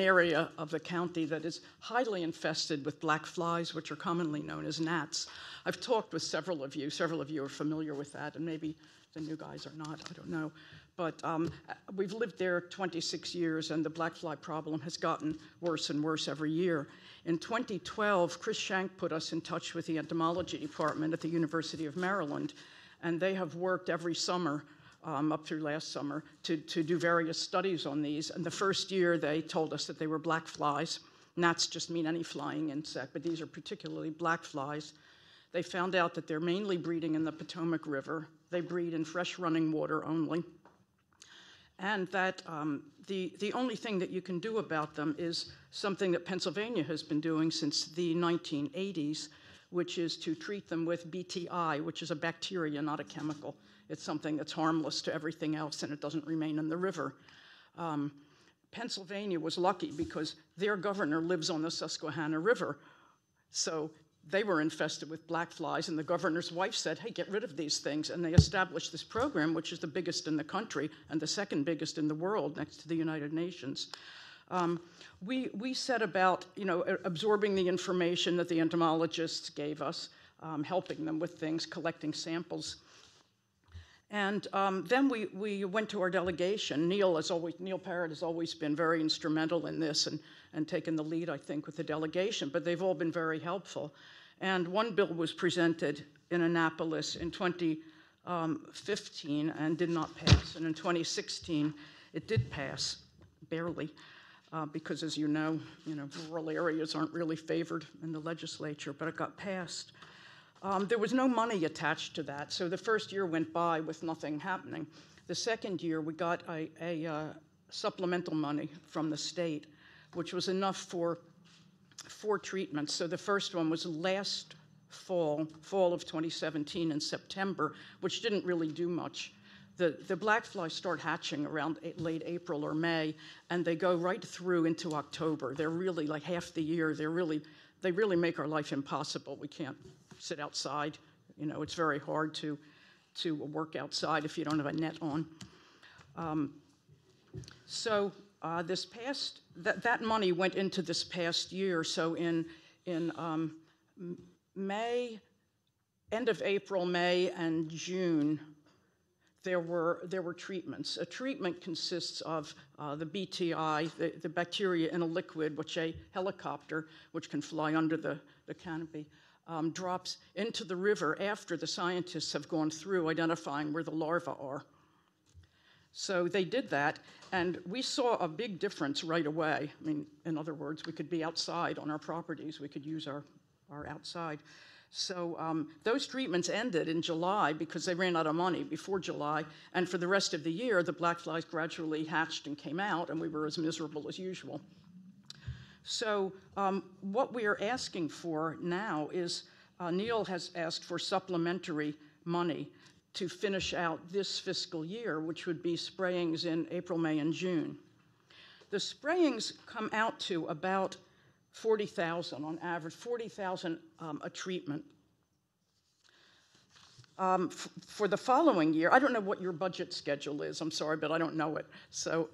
area of the county that is highly infested with black flies, which are commonly known as gnats. I've talked with several of you are familiar with that, and maybe the new guys are not, I don't know. But we've lived there 26 years, and the black fly problem has gotten worse and worse every year. In 2012, Chris Shank put us in touch with the entomology department at the University of Maryland, and they have worked every summer up through last summer to do various studies on these. And the first year they told us that they were black flies. Gnats just mean any flying insect, but these are particularly black flies. They found out that they're mainly breeding in the Potomac River. They breed in fresh running water only. And that the only thing that you can do about them is something that Pennsylvania has been doing since the 1980s, which is to treat them with BTI, which is a bacteria, not a chemical. It's something that's harmless to everything else, and it doesn't remain in the river. Pennsylvania was lucky because their governor lives on the Susquehanna River. So they were infested with black flies, and the governor's wife said, hey, get rid of these things. And they established this program, which is the biggest in the country and the second biggest in the world next to the United Nations. We set about, absorbing the information that the entomologists gave us, helping them with things, collecting samples. And then we went to our delegation. Neil Parrott has always been very instrumental in this and taken the lead, I think, with the delegation, but they've all been very helpful. And one bill was presented in Annapolis in 2015 and did not pass. And in 2016, it did pass, barely, because as you know, rural areas aren't really favored in the legislature, but it got passed. There was no money attached to that, so the first year went by with nothing happening. The second year, we got a supplemental money from the state, which was enough for 4 treatments. So the first one was last fall of 2017 in September, which didn't really do much. The black flies start hatching around late April or May, and they go right through into October. They're really like half the year. They really make our life impossible. We can't sit outside. It's very hard to work outside if you don't have a net on. So this past that money went into this past year. So in May, end of April, May, and June, there were treatments. A treatment consists of the BTI, the bacteria in a liquid, which a helicopter, which can fly under the canopy, drops into the river after the scientists have gone through identifying where the larvae are. So they did that, and we saw a big difference right away. I mean, in other words, we could be outside on our properties. We could use our outside. So those treatments ended in July because they ran out of money before July, and for the rest of the year, the black flies gradually hatched and came out, and we were as miserable as usual. So what we are asking for now is, Neil has asked for supplementary money to finish out this fiscal year, which would be sprayings in April, May, and June. The sprayings come out to about $40,000 on average, $40,000 a treatment. For the following year, I don't know what your budget schedule is, I'm sorry, but I don't know it. So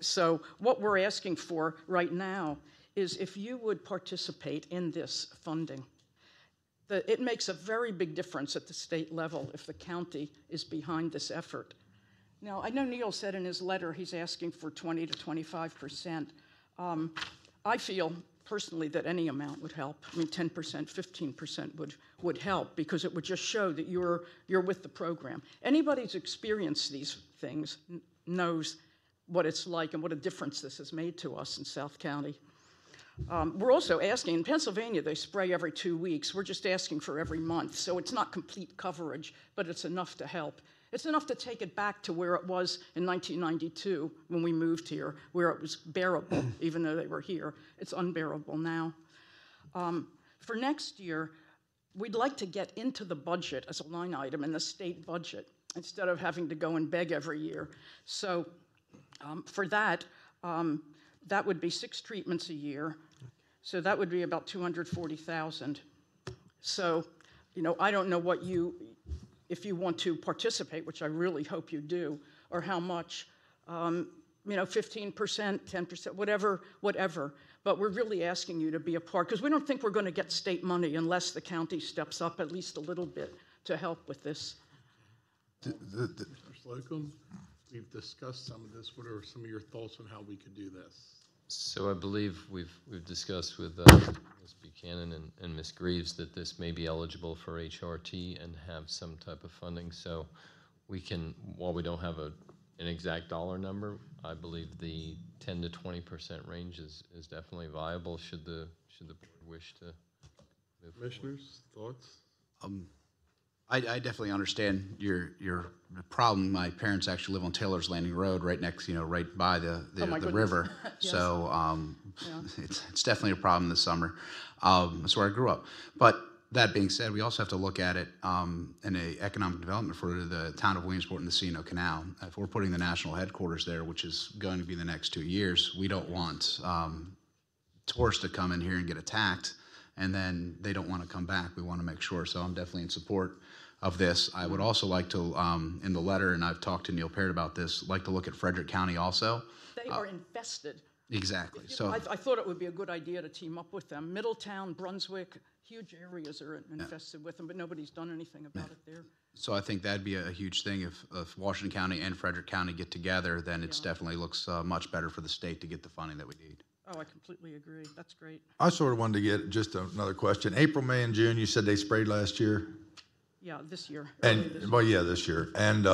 what we're asking for right now is if you would participate in this funding. It makes a very big difference at the state level if the county is behind this effort. Now, I know Neil said in his letter he's asking for 20 to 25%. I feel personally that any amount would help. I mean, 10%, 15% would help because it would just show that you're with the program. Anybody who's experienced these things knows what it's like and what a difference this has made to us in South County. We're also asking, in Pennsylvania, they spray every 2 weeks. We're just asking for every month. So it's not complete coverage, but it's enough to help. It's enough to take it back to where it was in 1992 when we moved here, where it was bearable, even though they were here. It's unbearable now. For next year, we'd like to get into the budget as a line item in the state budget instead of having to go and beg every year. So for that, that would be 6 treatments a year. So that would be about $240,000. So, I don't know what if you want to participate, which I really hope you do, or how much, 15%, 10%, whatever. But we're really asking you to be a part, because we don't think we're going to get state money unless the county steps up at least a little bit to help with this. Mr. Slocum, we've discussed some of this. What are some of your thoughts on how we could do this? So I believe we've discussed with Ms. Buchanan and Ms. Greaves that this may be eligible for HRT and have some type of funding. So we can, while we don't have an exact dollar number, I believe the 10 to 20% range is definitely viable should the board wish to move forward. Commissioners, thoughts? I definitely understand your problem. My parents actually live on Taylor's Landing Road, right next, right by the goodness. river. Yes. So Yeah. it's definitely a problem this summer. That's where I grew up. But that being said, we also have to look at it in a economic development for the town of Williamsport and the C&O Canal. If we're putting the national headquarters there, which is going to be the next 2 years, we don't want tourists to come in here and get attacked, and then they don't want to come back. We want to make sure. So I'm definitely in support of this. I would also like to, in the letter, and I've talked to Neil Parrott about this, like to look at Frederick County also. They are infested. Exactly. So I thought it would be a good idea to team up with them. Middletown, Brunswick, huge areas are infested with them, but nobody's done anything about it there. So I think that'd be a huge thing if Washington County and Frederick County get together, then it's definitely looks much better for the state to get the funding that we need. Oh, I completely agree. That's great. I sort of wanted to get just another question. April, May, and June, you said they sprayed last year? Yeah, this year. And, well, yeah, this year. And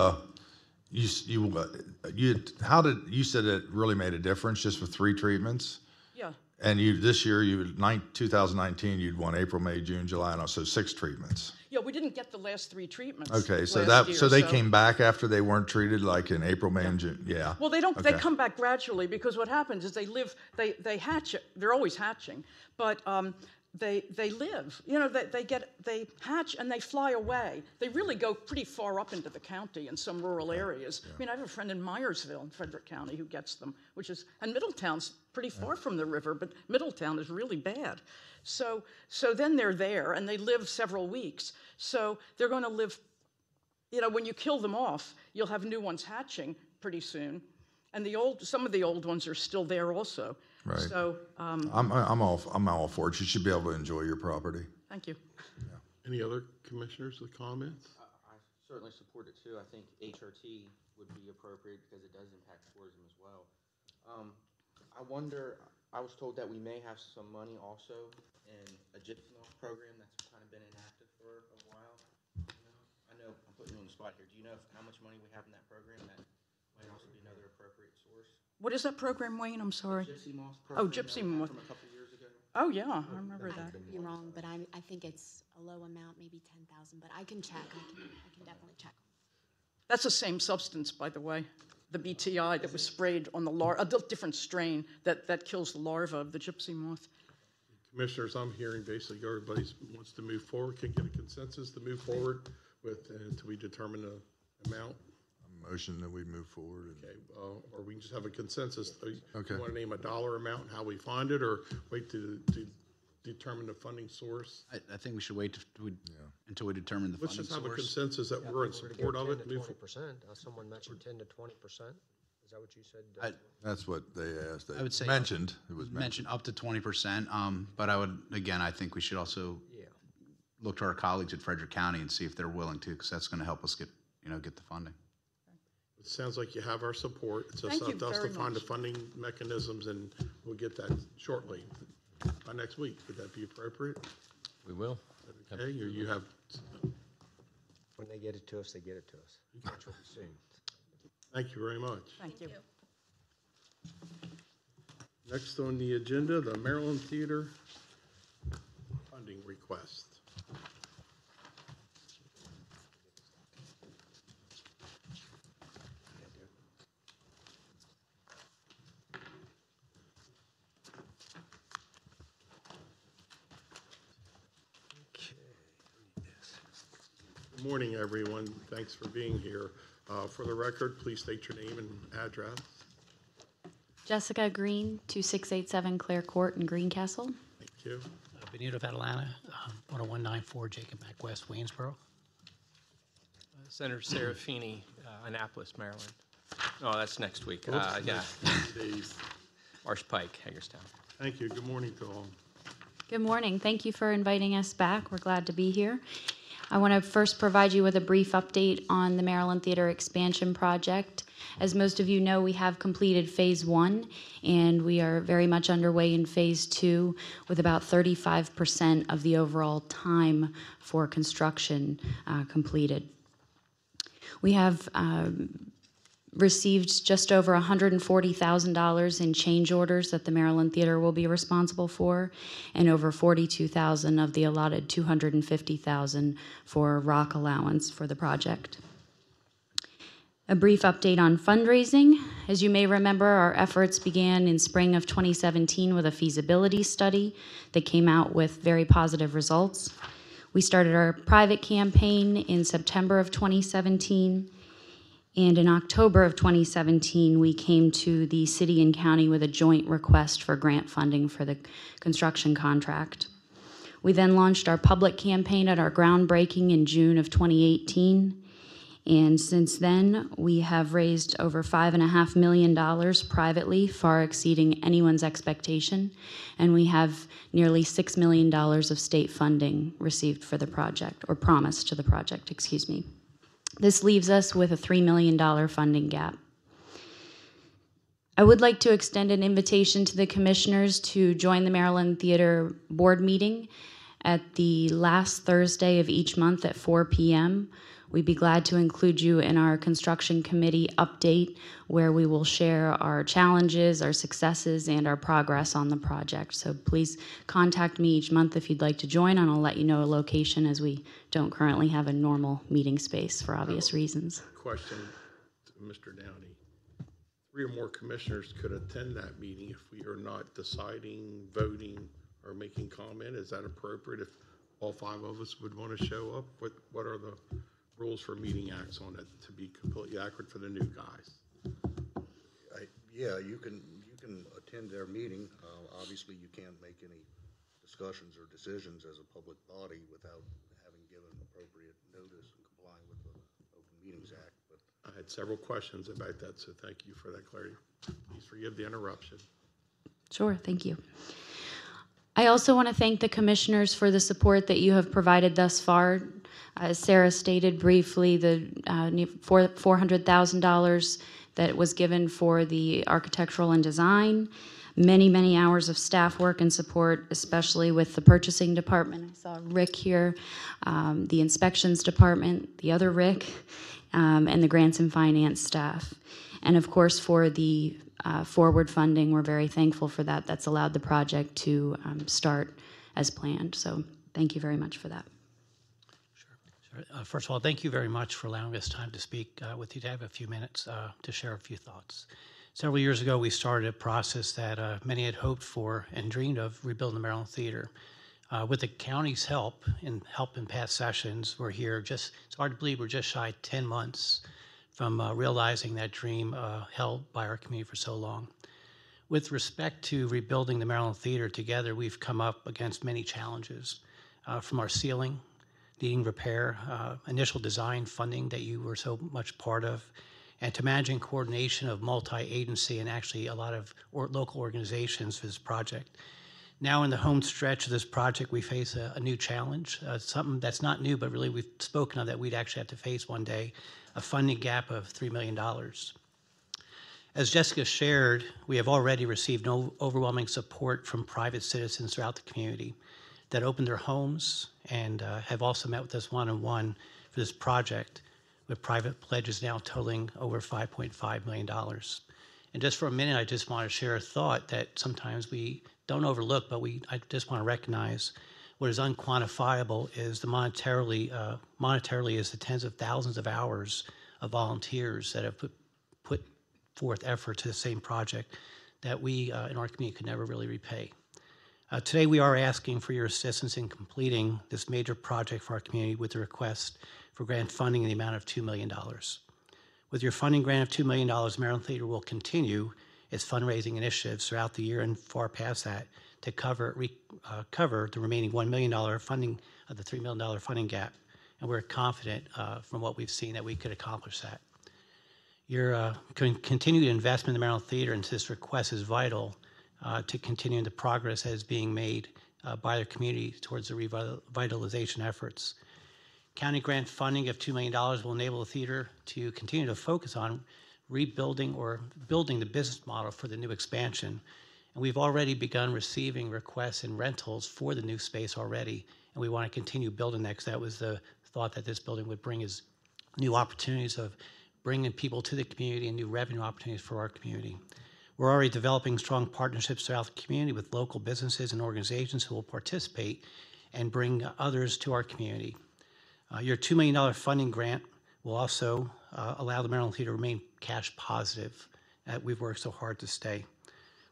you said it really made a difference just with 3 treatments? Yeah. And this year, 2019, you'd won April, May, June, July, and also 6 treatments. Yeah, we didn't get the last 3 treatments. Okay, so last year, they came back after they weren't treated, like in April, May, and June. Yeah. Well, they don't. Okay. They come back gradually because what happens is they hatch. They're always hatching, but they live. They hatch and they fly away. They really go pretty far up into the county in some rural areas. I mean, I have a friend in Myersville in Frederick County who gets them, and Middletown's pretty far from the river, but Middletown is really bad. So then they're there and they live several weeks. So they're going to live. When you kill them off, you'll have new ones hatching pretty soon, and some of the old ones are still there also. Right. So I'm all for it. You should be able to enjoy your property. thank you. Any other commissioners with comments? I certainly support it too. I think HRT would be appropriate because it does impact tourism as well. I wonder, I was told that we may have some money also in a gypsy moth program that's kind of been inactive for a while. I know I'm putting you on the spot here. Do you know how much money we have in that program that might also be another appropriate source? What is that program, Wayne? I'm sorry. Gypsy moth Oh, program. gypsy that we had moth. from a couple years ago. Oh yeah, I remember I that. could be wrong, but I think it's a low amount, maybe 10,000. But I can check. I can definitely check. That's the same substance, by the way. The BTI that was sprayed on a different strain that kills the larva of the gypsy moth. Commissioners, I'm hearing basically everybody wants to move forward, can get a consensus to move forward with, until we determine the amount. Motion that we move forward. Okay, or we can just have a consensus. Okay. You want to name a dollar amount and how we find it, or wait to determine the funding source? I think we should wait until we determine the Let's funding just have a source. consensus that we're in support of it. 10% someone mentioned 10 to 20%. Is that what you said? That's what they asked. I would say mentioned. It was mentioned. mentioned up to 20%. But I think we should also look to our colleagues at Frederick County and see if they're willing to, because that's going to help us get the funding. It sounds like you have our support. It's just Thank you up to us to very find the much. funding mechanisms, and we'll get that shortly, by next week. Would that be appropriate? We will. Okay, or you have, When they get it to us, they get it to us. Which will be soon. thank you very much. Thank you. Next on the agenda, the Maryland Theater funding request. Good morning, everyone. Thanks for being here. For the record, please state your name and address. Jessica Green, 2687 Clare Court in Greencastle. Thank you. Benito of Atlanta, 10194 Jacob Mack West, Waynesboro. Senator Serafini, Annapolis, Maryland. Oh, that's next week. Oops, Yeah. Dave. Marsh Pike, Hagerstown. Thank you. Good morning to all. Good morning. Thank you for inviting us back. We're glad to be here. I want to first provide you with a brief update on the Maryland Theater expansion project. As most of you know, we have completed phase 1, and we are very much underway in phase 2 with about 35% of the overall time for construction completed. We have received just over $140,000 in change orders that the Maryland Theater will be responsible for, and over $42,000 of the allotted $250,000 for rock allowance for the project. A brief update on fundraising. As you may remember, our efforts began in spring of 2017 with a feasibility study that came out with very positive results. We started our private campaign in September of 2017, and in October of 2017, we came to the city and county with a joint request for grant funding for the construction contract. We then launched our public campaign at our groundbreaking in June of 2018. And since then, we have raised over $5.5 million privately, far exceeding anyone's expectation. And we have nearly $6 million of state funding received for the project, or promised to the project, excuse me. This leaves us with a $3 million funding gap. I would like to extend an invitation to the commissioners to join the Maryland Theater Board meeting at the last Thursday of each month at 4 p.m. We'd be glad to include you in our construction committee update, where we will share our challenges, our successes, and our progress on the project. So please contact me each month if you'd like to join, and I'll let you know a location, as we don't currently have a normal meeting space for obvious reasons. Question to Mr. Downey. 3 or more commissioners could attend that meeting if we are not deciding, voting, or making comment. Is that appropriate if all 5 of us would want to show up? What are the rules for meeting acts on it to be completely accurate for the new guys? Yeah, you can attend their meeting. Obviously, you can't make any discussions or decisions as a public body without having given appropriate notice and complying with the Open Meetings Act. But I had several questions about that, so thank you for that clarity. Please forgive the interruption. Sure, thank you. I also want to thank the commissioners for the support that you have provided thus far. As Sarah stated briefly, the $400,000 that was given for the architectural and design, many, many hours of staff work and support, especially with the purchasing department. I saw Rick here, the inspections department, the other Rick, and the grants and finance staff. And of course, for the forward funding, we're very thankful for that. That's allowed the project to start as planned. So thank you very much for that. First of all, thank you very much for allowing us time to speak with you, to have a few minutes to share a few thoughts. Several years ago, we started a process that many had hoped for and dreamed of, rebuilding the Maryland Theater. With the county's help in past sessions, we're here it's hard to believe we're just shy 10 months from realizing that dream held by our community for so long. With respect to rebuilding the Maryland Theater together, we've come up against many challenges, from our ceiling needing repair, initial design funding that you were so much part of, and to managing coordination of multi-agency and actually a lot of local organizations for this project. Now in the home stretch of this project, we face a new challenge, something that's not new, but really we've spoken of that we'd actually have to face one day, a funding gap of $3 million. As Jessica shared, we have already received overwhelming support from private citizens throughout the community that opened their homes and have also met with us one-on-one for this project, with private pledges now totaling over $5.5 million. And just for a minute, I just want to share a thought that sometimes we don't overlook, but I just want to recognize what is unquantifiable is the monetarily is the tens of thousands of hours of volunteers that have put forth effort to the same project that we in our community could never really repay. Today, we are asking for your assistance in completing this major project for our community with a request for grant funding in the amount of $2 million. With your funding grant of $2 million, Maryland Theater will continue its fundraising initiatives throughout the year and far past that to cover the remaining $1 million funding of the $3 million funding gap. And we're confident from what we've seen that we could accomplish that. Your continued investment in the Maryland Theater into this request is vital to continuing the progress that is being made by the community towards the revitalization efforts. County grant funding of $2 million will enable the theater to continue to focus on rebuilding or building the business model for the new expansion. And we've already begun receiving requests and rentals for the new space already, and we want to continue building that because that was the thought that this building would bring is new opportunities of bringing people to the community and new revenue opportunities for our community. We're already developing strong partnerships throughout the community with local businesses and organizations who will participate and bring others to our community. Your $2 million funding grant will also allow the Maryland Theater to remain cash positive. We've worked so hard to stay.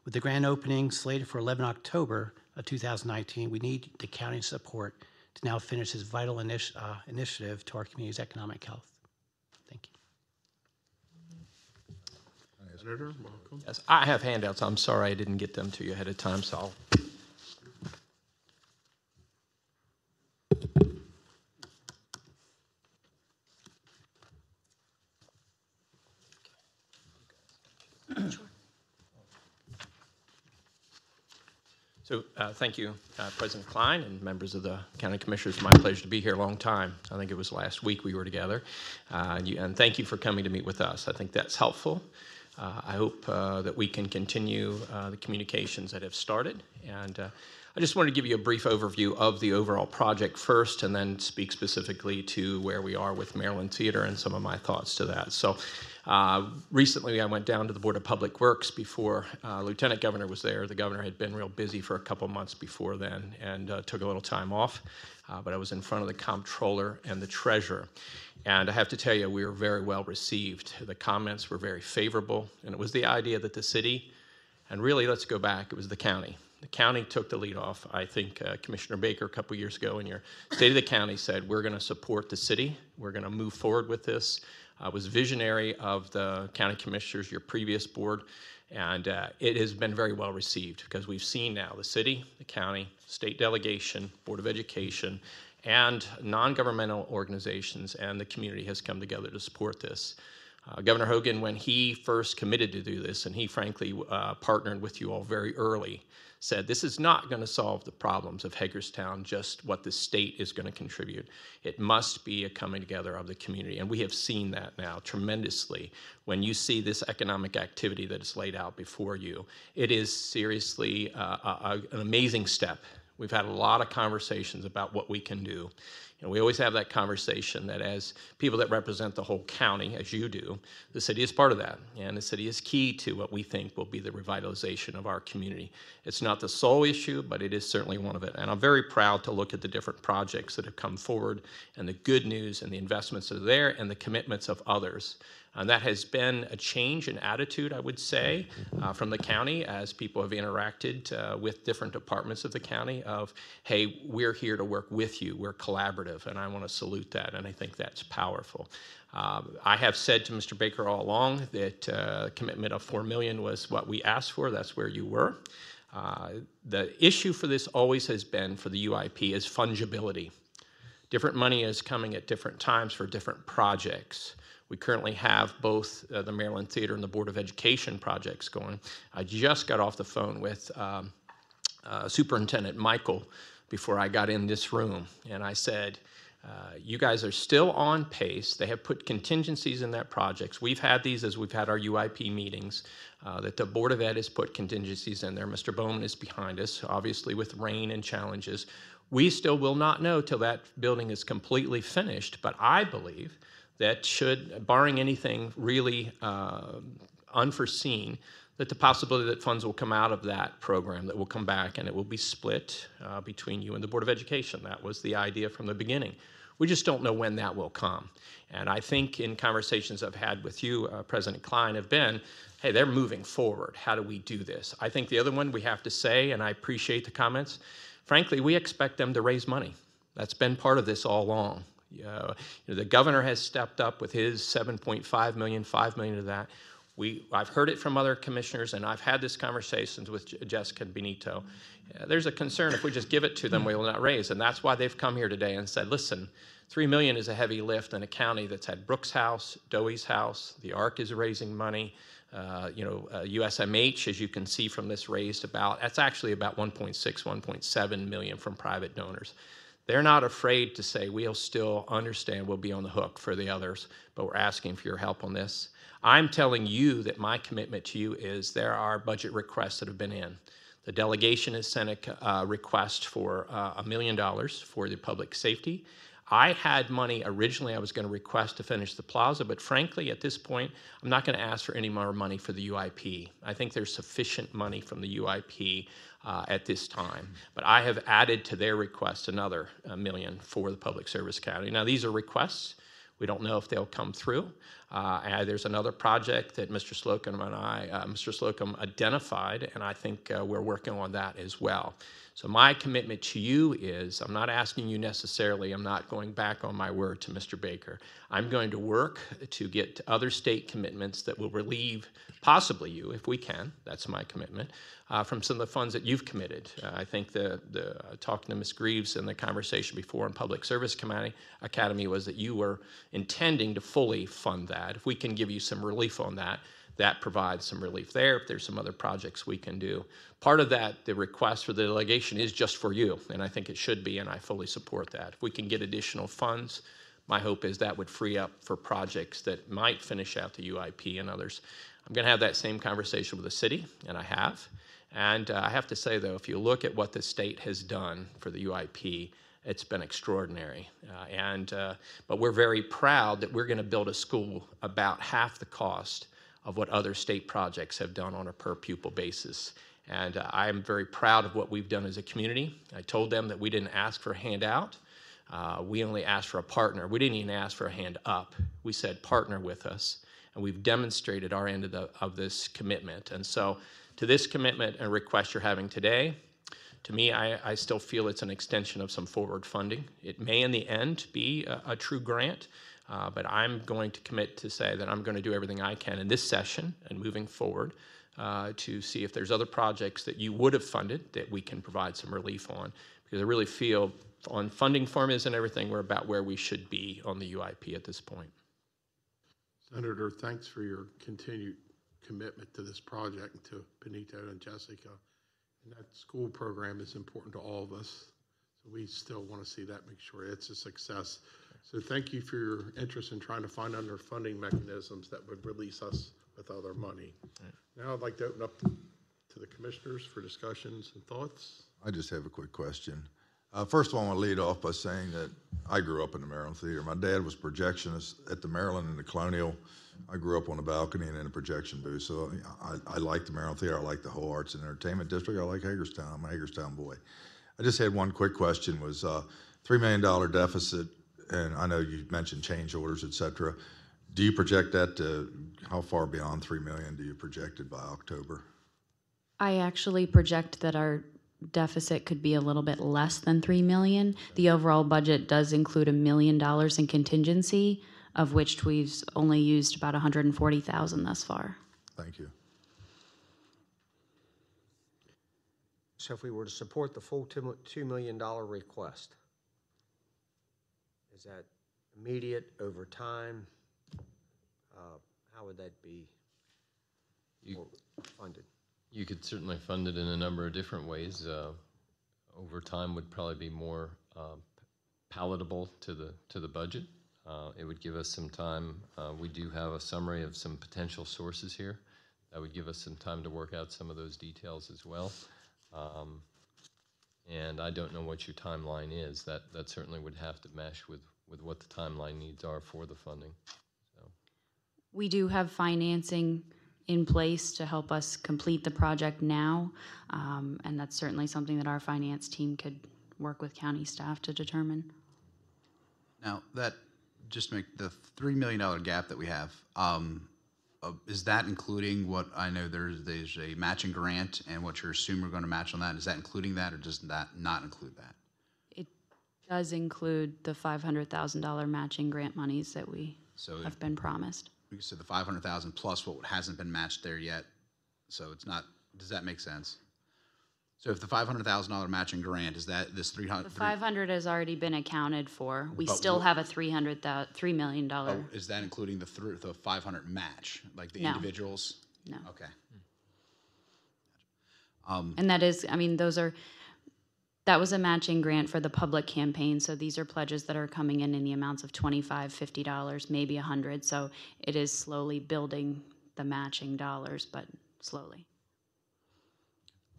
With the grand opening slated for 11 October of 2019, we need the county's support to now finish this vital initiative to our community's economic health. Thank you. Senator Malcolm? Yes, I have handouts. I'm sorry I didn't get them to you ahead of time, so I'll. So thank you, President Klein and members of the County Commissioners. It's my pleasure to be here a long time. I think it was last week we were together. And thank you for coming to meet with us. I think that's helpful. I hope that we can continue the communications that have started. And I just wanted to give you a brief overview of the overall project first, and then speak specifically to where we are with Maryland Theater and some of my thoughts to that. So recently I went down to the Board of Public Works before Lieutenant Governor was there. The governor had been real busy for a couple months before then and took a little time off. But I was in front of the comptroller and the treasurer. And I have to tell you, we were very well received. The comments were very favorable. And it was the idea that the city, and really let's go back, it was the county. The county took the lead off. I think Commissioner Baker a couple years ago in your State of the County said, we're going to support the city. We're going to move forward with this. I was visionary of the county commissioners, your previous board, and it has been very well received because we've seen now the city, the county, state delegation, Board of Education, and non-governmental organizations and the community has come together to support this. Governor Hogan, when he first committed to do this, and he frankly partnered with you all very early, said this is not going to solve the problems of Hagerstown, just what the state is going to contribute. It must be a coming together of the community, and we have seen that now tremendously. When you see this economic activity that is laid out before you, it is seriously an amazing step. We've had a lot of conversations about what we can do. You know, we always have that conversation that as people that represent the whole county, as you do, the city is part of that. And the city is key to what we think will be the revitalization of our community. It's not the sole issue, but it is certainly one of it. And I'm very proud to look at the different projects that have come forward and the good news and the investments that are there and the commitments of others. And that has been a change in attitude, I would say, from the county as people have interacted with different departments of the county of, hey, we're here to work with you, we're collaborative, and I want to salute that, and I think that's powerful. I have said to Mr. Baker all along that a commitment of $4 million was what we asked for, that's where you were. The issue for this always has been for the UIP is fungibility. Different money is coming at different times for different projects. We currently have both the Maryland Theater and the Board of Education projects going. I just got off the phone with Superintendent Michael before I got in this room, and I said, you guys are still on pace. They have put contingencies in that projects. We've had these as we've had our UIP meetings, that the Board of Ed has put contingencies in there. Mr. Bowman is behind us, obviously with rain and challenges. We still will not know till that building is completely finished, but I believe that should, barring anything really unforeseen, that the possibility that funds will come out of that program, that will come back and it will be split between you and the Board of Education. That was the idea from the beginning. We just don't know when that will come. And I think in conversations I've had with you, President Klein, have been, hey, they're moving forward. How do we do this? I think the other one we have to say, and I appreciate the comments, frankly, we expect them to raise money. That's been part of this all along. The governor has stepped up with his $7.5 million, $5 million of that. I've heard it from other commissioners, and I've had this conversations with Jessica and Benito. There's a concern if we just give it to them, we will not raise, and that's why they've come here today and said, listen, $3 million is a heavy lift in a county that's had Brooks House, Dewey's House, the ARC is raising money. USMH, as you can see from this, raised that's actually about 1.6, 1.7 million from private donors. They're not afraid to say, we'll still understand we'll be on the hook for the others, but we're asking for your help on this. I'm telling you that my commitment to you is there are budget requests that have been in. The delegation has sent a request for $1 million for the public safety. I had money originally I was going to request to finish the plaza, but frankly, at this point, I'm not going to ask for any more money for the UIP. I think there's sufficient money from the UIP at this time. But I have added to their request another $1 million for the Public Service Academy. Now, these are requests. We don't know if they'll come through. And there's another project that Mr. Slocum and Mr. Slocum identified, and I think we're working on that as well. So my commitment to you is, I'm not asking you necessarily, I'm not going back on my word to Mr. Baker. I'm going to work to get other state commitments that will relieve possibly you, if we can, that's my commitment, from some of the funds that you've committed. I think talking to Ms. Greaves in the conversation before in Public Service Academy was that you were intending to fully fund that. If we can give you some relief on that, that provides some relief there. If there's some other projects we can do. Part of that, the request for the delegation is just for you, and I think it should be, and I fully support that. If we can get additional funds, my hope is that would free up for projects that might finish out the UIP and others. I'm going to have that same conversation with the city, and I have. And I have to say, though, if you look at what the state has done for the UIP, it's been extraordinary. But we're very proud that we're going to build a school about half the cost of what other state projects have done on a per pupil basis. And I'm very proud of what we've done as a community. I told them that we didn't ask for a handout. We only asked for a partner. We didn't even ask for a hand up. We said partner with us. And we've demonstrated our end of this commitment. And so to this commitment and request you're having today, to me, I still feel it's an extension of some forward funding. It may in the end be a true grant, but I'm going to commit to say that I'm going to do everything I can in this session and moving forward to see if there's other projects that you would have funded that we can provide some relief on. Because I really feel on funding formulas and everything, we're about where we should be on the UIP at this point. Senator, thanks for your continued commitment to this project and to Benito and Jessica. And that school program is important to all of us. So we still want to see that, make sure it's a success. So thank you for your interest in trying to find other funding mechanisms that would release us with other money. Right. Now I'd like to open up to the commissioners for discussions and thoughts. I just have a quick question. First of all, I want to lead off by saying that I grew up in the Maryland Theater. My dad was projectionist at the Maryland and the Colonial. I grew up on a balcony and in a projection booth. So I like the Maryland Theater. I like the whole Arts and Entertainment District. I like Hagerstown. I'm a Hagerstown boy. I just had one quick question. Was $3 million deficit, and I know you mentioned change orders, et cetera. Do you project that to how far beyond $3 million do you project it by October? I actually project that our deficit could be a little bit less than $3 million. The overall budget does include $1 million in contingency, of which we've only used about $140,000 thus far. Thank you. So if we were to support the full $2 million request, is that immediate, over time? How would that be funded? You could certainly fund it in a number of different ways. Over time would probably be more palatable to the budget. It would give us some time. We do have a summary of some potential sources here. That would give us some time to work out some of those details as well. And I don't know what your timeline is. That certainly would have to mesh with what the timeline needs are for the funding. So. We do have financing in place to help us complete the project now, and that's certainly something that our finance team could work with county staff to determine. Now, that just make the $3 million gap that we have, is that including what I know there's a matching grant and what you're assuming we're going to match on that? Is that including that, or does that not include that? It does include the $500,000 matching grant monies that we have been promised. So the $500,000 plus what hasn't been matched there yet. So it's not. Does that make sense? So if the $500,000 matching grant is that this $300,000. The $500,000 has already been accounted for. We still have a $3 million. Oh, is that including the $500,000 match, like the individuals? No. Okay. And that is, I mean, that was a matching grant for the public campaign. So these are pledges that are coming in the amounts of $25, $50, maybe $100. So it is slowly building the matching dollars, but slowly.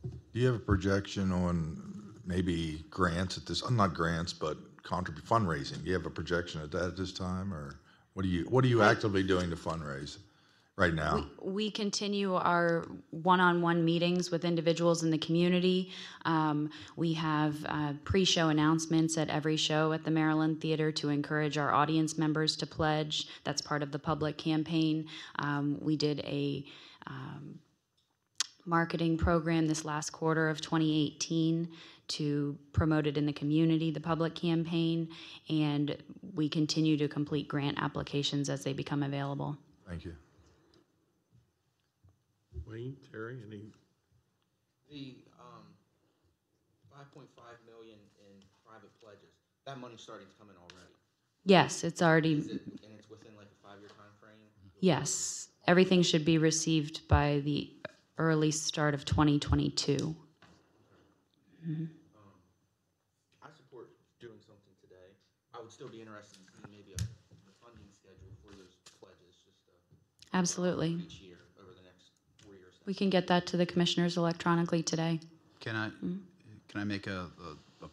Do you have a projection on maybe grants at this, not grants, but fundraising? Do you have a projection at that at this time, or what are you actively doing to fundraise right now? We continue our one-on-one meetings with individuals in the community. We have pre-show announcements at every show at the Maryland Theater to encourage our audience members to pledge. That's part of the public campaign. We did a marketing program this last quarter of 2018 to promote it in the community, the public campaign, and we continue to complete grant applications as they become available. Thank you. Wayne, Terry, any? The 5.5 million in private pledges, that money's starting to come in already. Yes, it's already. And it's within like a 5-year time frame? Yes, everything should be received by the early start of 2022. Mm-hmm. I support doing something today. I would still be interested in seeing maybe a funding schedule for those pledges, just Absolutely. each year over the next 4 years. We can get that to the commissioners electronically today. Can I make a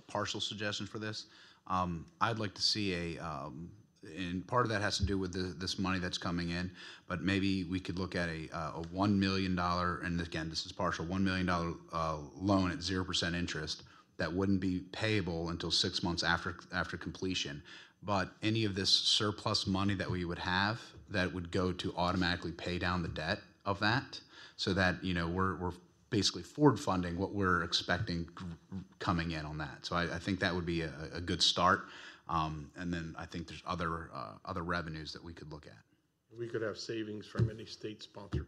partial suggestion for this? I'd like to see and part of that has to do with this money that's coming in, but maybe we could look at a $1 million, and again, this is partial, $1 million loan at 0% interest that wouldn't be payable until 6 months after completion. But any of this surplus money that we would have, that would go to automatically pay down the debt of that, so that, you know, we're basically forward funding what we're expecting coming in on that. So I think that would be a good start. And then I think there's other revenues that we could look at. We could have savings from any state-sponsored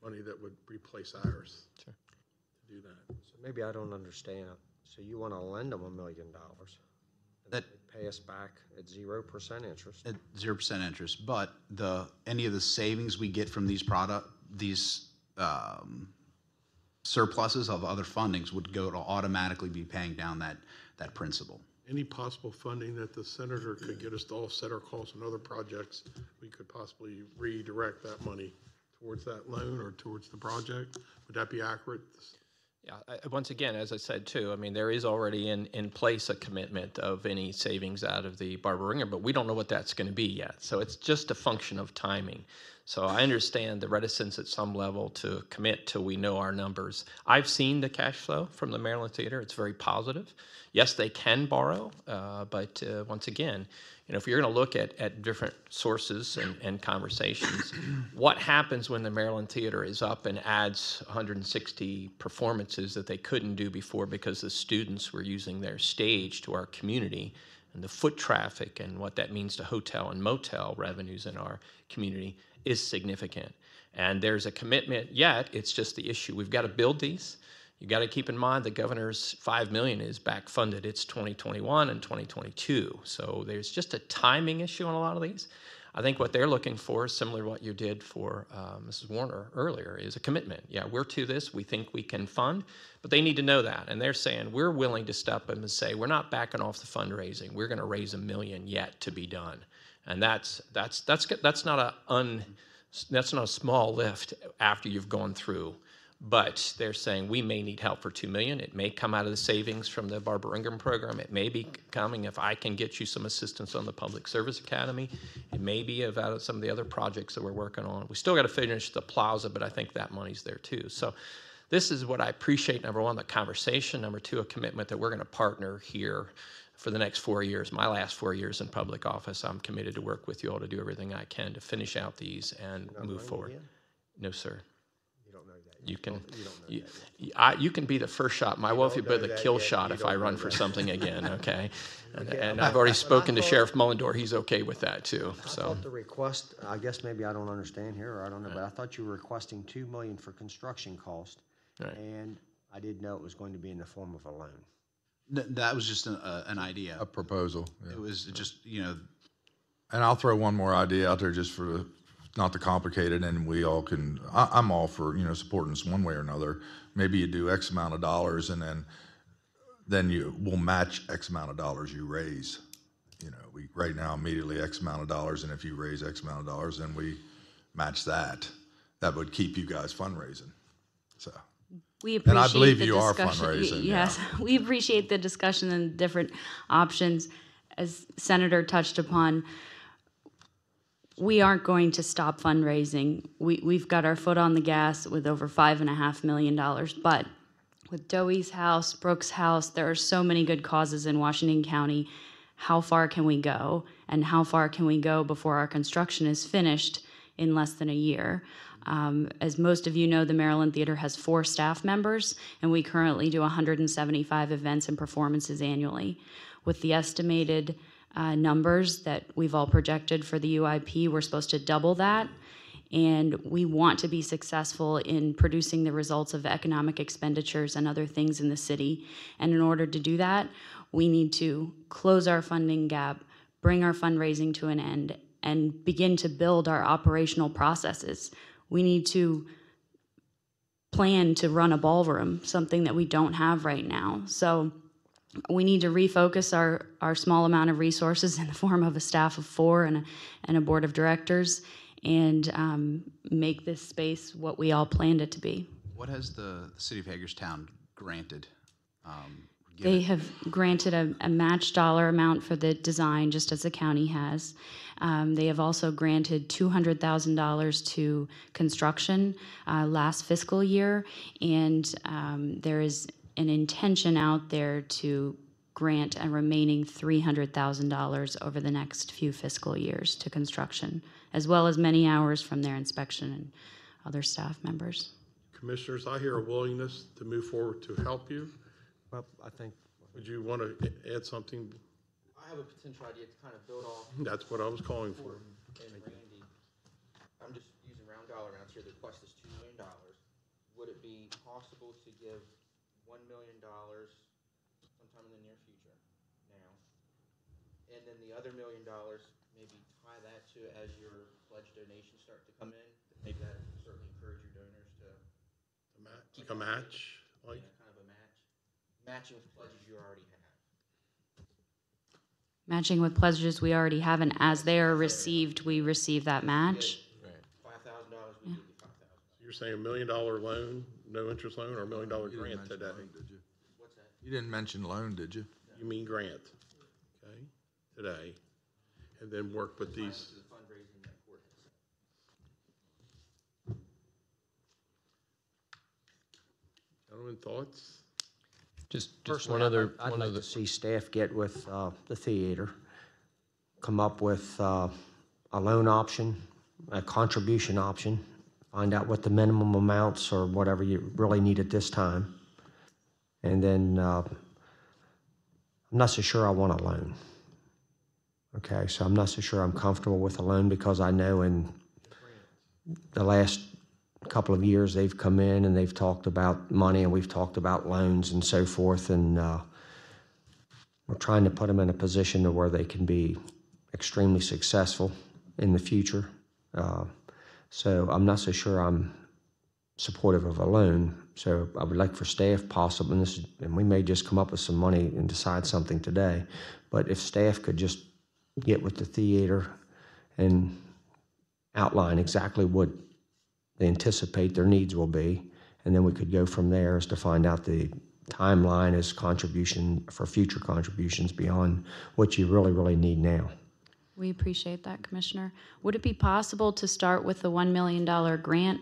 money that would replace ours. Sure. To do that. So maybe I don't understand. So you want to lend them $1 million, and That they pay us back at 0% interest. at 0% interest, but any of the savings we get from these surpluses of other fundings would go to automatically be paying down that principal. Any possible funding that the senator could get us to offset our costs on other projects, we could possibly redirect that money towards that loan or towards the project? Would that be accurate? Yeah, once again, as I said too, I mean, there is already in place a commitment of any savings out of the Barbara Ringer, but we don't know what that's going to be yet. So it's just a function of timing. So I understand the reticence at some level to commit till we know our numbers. I've seen the cash flow from the Maryland Theater. It's very positive. Yes, they can borrow, but once again, you know, if you're going to look at different sources and conversations, what happens when the Maryland Theater is up and adds 160 performances that they couldn't do before because the students were using their stage to our community, and the foot traffic and what that means to hotel and motel revenues in our community is significant. And there's a commitment, yet it's just the issue. We've got to build these. You got to keep in mind the governor's $5 million is back funded. It's 2021 and 2022. So there's just a timing issue on a lot of these. I think what they're looking for, similar to what you did for Mrs. Warner earlier, is a commitment. Yeah, we're to this. We think we can fund, but they need to know that. And they're saying we're willing to step in and say we're not backing off the fundraising. We're going to raise $1 million yet to be done, and that's not a small lift after you've gone through. But they're saying we may need help for $2 million. It may come out of the savings from the Barbara Ingram program. It may be coming if I can get you some assistance on the Public Service Academy. It may be out of some of the other projects that we're working on. We still got to finish the plaza, but I think that money's there too. So this is what I appreciate. Number one, the conversation. Number two, a commitment that we're going to partner here for the next 4 years. My last 4 years in public office, I'm committed to work with you all to do everything I can to finish out these and move forward. Again? No, sir. You can, You don't know that. you can be the first shot. My wife would be the kill shot if I run for something again, okay? And I've already spoken to Sheriff Mullendore. He's okay with that too, I so. thought the request, I guess maybe I don't understand here, or I don't know, but I thought you were requesting $2 million for construction cost. Right. And I didn't know it was going to be in the form of a loan. That was just an idea. A proposal. Yeah. It was just, you know. And I'll throw one more idea out there just for not to complicate it, and we all can. I'm all for supporting us one way or another. Maybe you do X amount of dollars, and then you will match X amount of dollars you raise. We right now immediately X amount of dollars, and if you raise X amount of dollars, then we match that. That would keep you guys fundraising. So. We appreciate and I believe the you are discussion. fundraising. Yes, yeah. We appreciate the discussion and different options. as Senator touched upon, we aren't going to stop fundraising. We've got our foot on the gas with over $5.5 million, but with Dewey's House, Brooks House, there are so many good causes in Washington County. How far can we go? And how far can we go before our construction is finished in less than a year? As most of you know, the Maryland Theater has 4 staff members, and we currently do 175 events and performances annually. With the estimated numbers that we've all projected for the UIP, we're supposed to double that. And we want to be successful in producing the results of economic expenditures and other things in the city. And in order to do that, we need to close our funding gap, bring our fundraising to an end, and begin to build our operational processes. We need to plan to run a ballroom, something that we don't have right now. So we need to refocus our small amount of resources in the form of a staff of 4 and a board of directors, and make this space what we all planned it to be. What has the city of Hagerstown granted? They have granted a match dollar amount for the design, just as the county has. They have also granted $200,000 to construction last fiscal year, and there is an intention out there to grant a remaining $300,000 over the next few fiscal years to construction, as well as many hours from their inspection and other staff members. Commissioners, I hear a willingness to move forward to help you. Well, I think. Would you want to add something? I have a potential idea to kind of build off. That's what I was calling for. And Randy, I'm just using round dollar amounts here. The request is $2 million. Would it be possible to give $1 million sometime in the near future now? And then the other $1 million, maybe tie that to as your pledge donations start to come in. Maybe that will certainly encourage your donors to Like a match? Like? Yeah, kind of a match. Matching with pledges you already have. Matching with pledges we already have, and as they are received, we receive that match. $5,000, we give you $5,000. You're saying $1 million loan, no interest loan, or $1 million grant today? Loan, did you? What's that? You didn't mention loan, did you? You mean grant, okay, today, and then work with these. Gentlemen, thoughts? Just Personally, one other, I'd one like other. to see staff get with the theater, come up with a loan option, a contribution option, find out what the minimum amounts or whatever you really need at this time. And then I'm not so sure I want a loan. Okay, so I'm not so sure I'm comfortable with a loan, because I know in the last couple of years they've come in and they've talked about money, and we've talked about loans and so forth, and we're trying to put them in a position to where they can be extremely successful in the future. So I'm not so sure I'm supportive of a loan. So I would like for staff possible, and we may just come up with some money and decide something today, but if staff could just get with the theater and outline exactly what they anticipate their needs will be, and then we could go from there as to find out the timeline as contribution for future contributions beyond what you really, really need now. We appreciate that, Commissioner. Would it be possible to start with the $1 million grant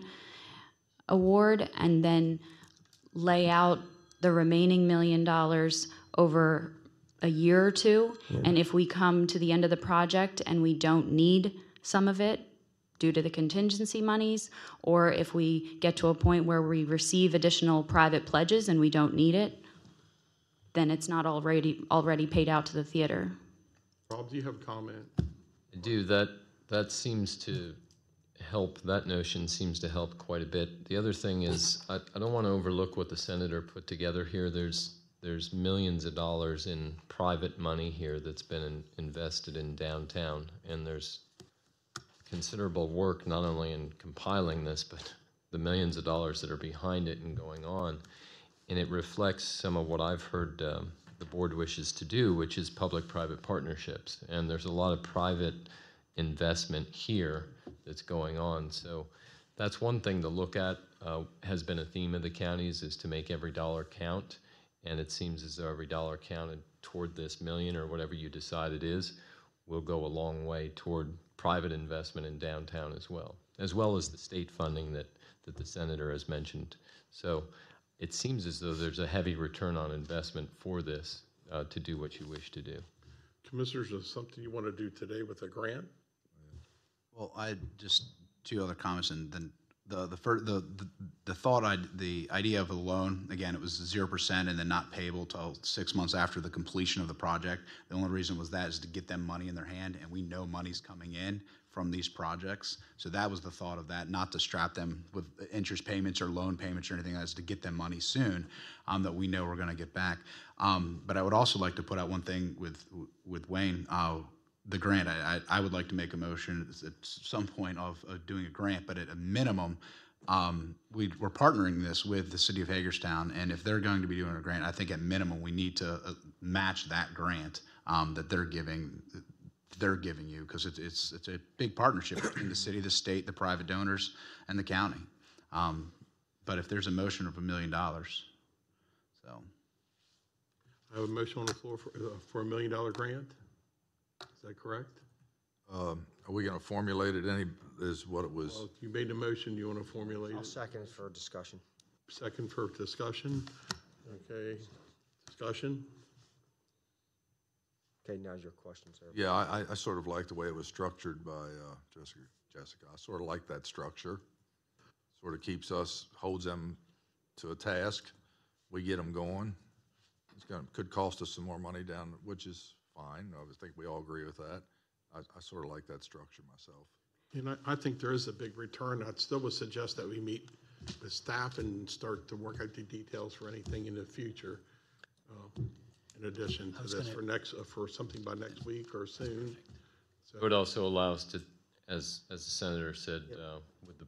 award and then lay out the remaining $1 million over a year or two? Yeah. And if we come to the end of the project and we don't need some of it due to the contingency monies, or if we get to a point where we receive additional private pledges and we don't need it, then it's not already paid out to the theater. Rob, do you have a comment? I do. That seems to help. That notion seems to help quite a bit. The other thing is, I don't want to overlook what the senator put together here. There's millions of dollars in private money here that's been invested in downtown, and there's considerable work not only in compiling this, but the millions of dollars that are behind it and going on. And it reflects some of what I've heard the board wishes to do, which is public-private partnerships. And there's a lot of private investment here that's going on. So that's one thing to look at, has been a theme of the counties, is to make every dollar count. And it seems as though every dollar counted toward this million or whatever you decide it is will go a long way toward private investment in downtown as well as the state funding that the senator has mentioned. So it seems as though there's a heavy return on investment for this to do what you wish to do. Commissioners, is something you want to do today with a grant? Well, I just two other comments, and then the idea of a loan, again, it was 0% and then not payable till 6 months after the completion of the project. The only reason was that is to get them money in their hand, and we know money's coming in from these projects. So that was the thought of that, not to strap them with interest payments or loan payments or anything, that's to get them money soon that we know we're going to get back. But I would also like to put out one thing with Wayne. The grant, I would like to make a motion at some point of doing a grant, but at a minimum, we're partnering this with the city of Hagerstown, and if they're going to be doing a grant, I think at minimum we need to match that grant that they're giving you, because it's a big partnership between the city, the state, the private donors, and the county. But if there's a motion of $1 million, so. I have a motion on the floor for $1 million grant. Is that correct? Are we going to formulate it is what it was? Well, you made the motion. You want to formulate I'll it? second it for discussion. Second for discussion. Okay. Discussion. Okay, now's your question, sir. Yeah, I sort of like the way it was structured by Jessica. I sort of like that structure. Sort of holds them to a task. We get them going. Could cost us some more money down, which is fine. I think we all agree with that. I sort of like that structure myself. And I think there is a big return. I still would suggest that we meet with staff and start to work out the details for anything in the future. In addition to this, for something by next week or soon. So, It would also allow us to, as the senator said, with the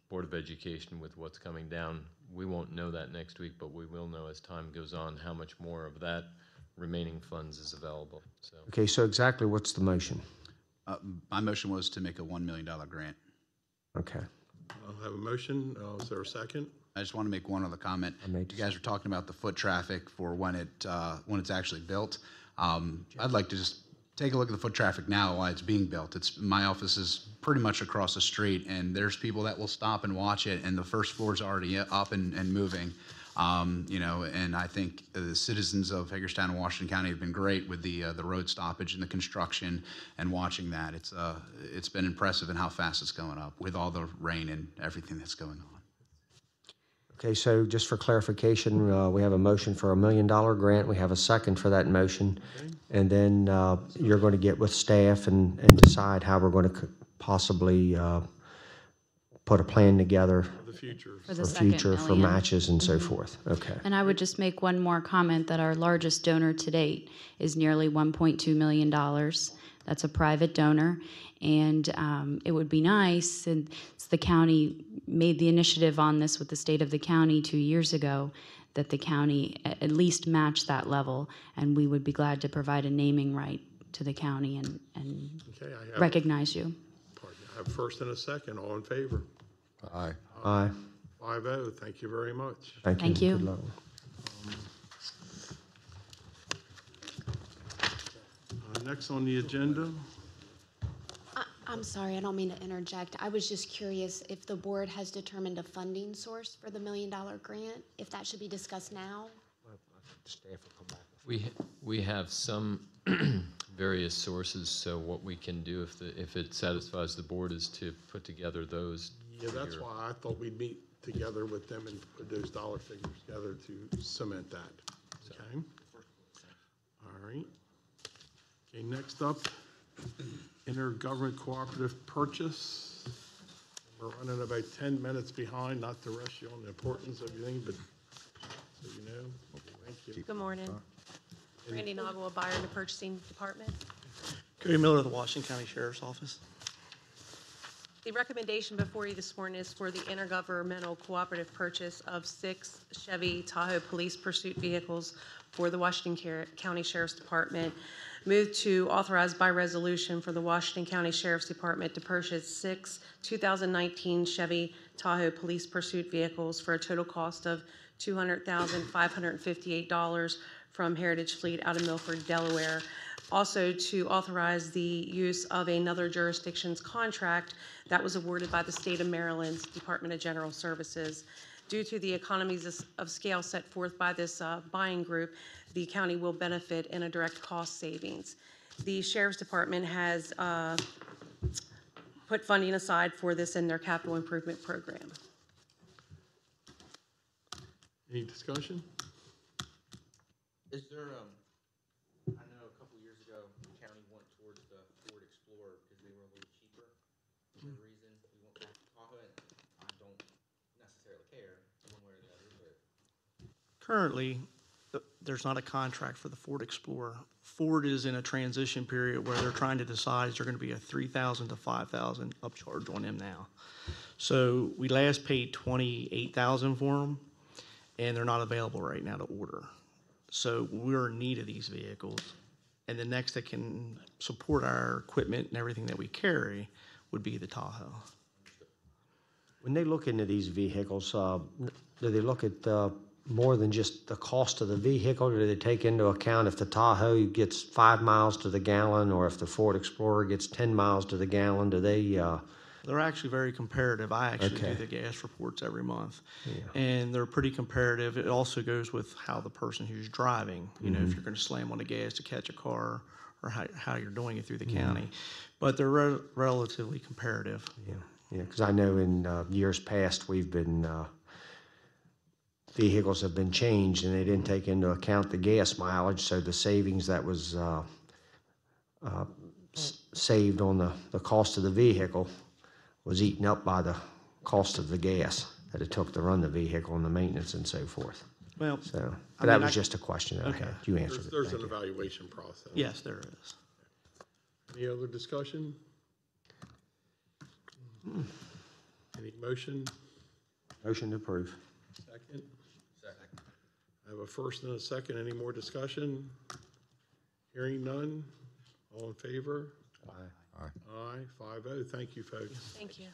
Board of Education, with what's coming down, we won't know that next week, but we will know as time goes on how much more of that remaining funds is available. So. Okay, so exactly what's the motion? My motion was to make a $1 million grant. Okay. I'll have a motion. Is there a second? I just want to make one other comment. You guys were talking about the foot traffic for when it's actually built. I'd like to just take a look at the foot traffic now while it's being built. My office is pretty much across the street, and there's people that will stop and watch it, and the first floor is already up and moving. And I think the citizens of Hagerstown and Washington County have been great with the road stoppage and the construction and watching that. It's been impressive in how fast it's going up with all the rain and everything that's going on. Okay, so just for clarification, we have a motion for $1 million grant. We have a second for that motion. Okay. And then you're going to get with staff and decide how we're going to possibly put a plan together For the future. For matches and so forth. Okay. And I would just make one more comment that our largest donor to date is nearly $1.2 million. That's a private donor. And it would be nice, since the county made the initiative on this with the state of the county 2 years ago, that the county at least match that level. And we would be glad to provide a naming right to the county and recognize you. Pardon, I have first and a second. All in favor? Aye. Aye. 5-0. Thank you very much. Thank you. Good luck. Next on the agenda. I'm sorry, I don't mean to interject. I was just curious if the board has determined a funding source for the $1 million grant, if that should be discussed now? Staff will come back. We have some various sources, so what we can do if it satisfies the board is to put together those. Yeah, that's why I thought we'd meet together with them and put those dollar figures together to cement that. Okay. All right. Okay, next up, intergovernment cooperative purchase. We're running about 10 minutes behind, not to rush you on the importance of anything, but so you know. Thank you. Good morning. Randy Nagwa, Buyer in the Purchasing Department. Gary Miller of the Washington County Sheriff's Office. The recommendation before you this morning is for the intergovernmental cooperative purchase of 6 Chevy Tahoe police pursuit vehicles for the Washington County Sheriff's Department. Move to authorize by resolution for the Washington County Sheriff's Department to purchase 6 2019 Chevy Tahoe police pursuit vehicles for a total cost of $200,558 from Heritage Fleet out of Milford, Delaware. Also to authorize the use of another jurisdiction's contract that was awarded by the state of Maryland's Department of General Services. Due to the economies of scale set forth by this buying group, the county will benefit in a direct cost savings. The Sheriff's Department has put funding aside for this in their capital improvement program. Any discussion? Is there, I know a couple years ago, the county went towards the Ford Explorer because they were a little cheaper. Is there a reason we went back to Tahoe? I don't necessarily care one way or the other, but. Currently, there's not a contract for the Ford Explorer. Ford is in a transition period where they're trying to decide is there going to be a $3,000 to $5,000 upcharge on them now. So we last paid $28,000 for them, and they're not available right now to order. So we're in need of these vehicles, and the next that can support our equipment and everything that we carry would be the Tahoe. When they look into these vehicles, do they look at more than just the cost of the vehicle? Or do they take into account if the Tahoe gets 5 miles to the gallon, or if the Ford Explorer gets 10 miles to the gallon? Do they? They're actually very comparative. I actually Okay. do the gas reports every month, Yeah. and they're pretty comparative. It also goes with how the person who's driving, you know, if you're going to slam on the gas to catch a car, or how you're doing it through the county. But they're relatively comparative. Yeah, because I know in years past we've been vehicles have been changed and they didn't take into account the gas mileage, so the savings that was saved on the cost of the vehicle was eaten up by the cost of the gas that it took to run the vehicle and the maintenance and so forth. Well, So, I that mean, was just a question that I had. You answered it. There's Thank an you. evaluation process. Yes, there is. Any other discussion? Any motion? Motion to approve. Second? Second. I have a first and a second. Any more discussion? Hearing none. All in favor? Aye. Aye, 5-0. Thank you, folks. Thank you.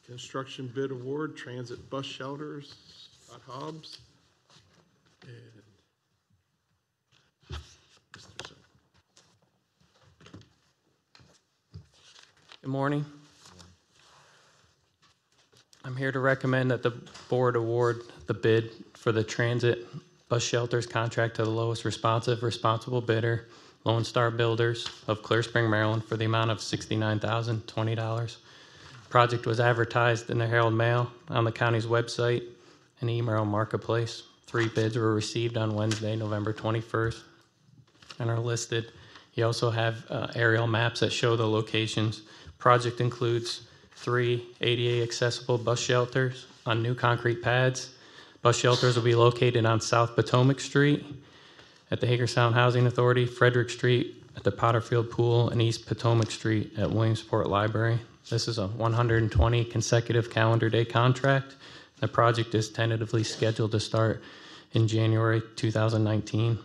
Construction bid award, transit bus shelters, Scott Hobbs. And Mr. Sir. Good morning. I'm here to recommend that the board award the bid for the transit bus shelters contract to the lowest responsible bidder, Lone Star Builders of Clear Spring, Maryland, for the amount of $69,020. Project was advertised in the Herald Mail, on the county's website, and email marketplace. 3 bids were received on Wednesday, November 21st, and are listed. You also have aerial maps that show the locations. Project includes 3 ADA accessible bus shelters on new concrete pads. Bus shelters will be located on South Potomac Street at the Hagerstown Housing Authority, Frederick Street at the Potterfield Pool, and East Potomac Street at Williamsport Library. This is a 120 consecutive calendar day contract. The project is tentatively scheduled to start in January 2019.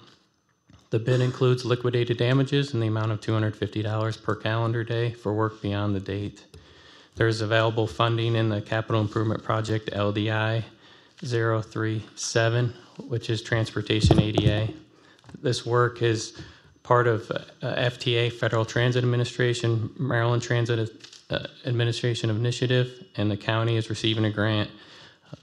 The bid includes liquidated damages in the amount of $250 per calendar day for work beyond the date. There is available funding in the Capital Improvement Project LDI 037, which is Transportation ADA. This work is part of FTA, Federal Transit Administration, Maryland Transit Administration Initiative, and the county is receiving a grant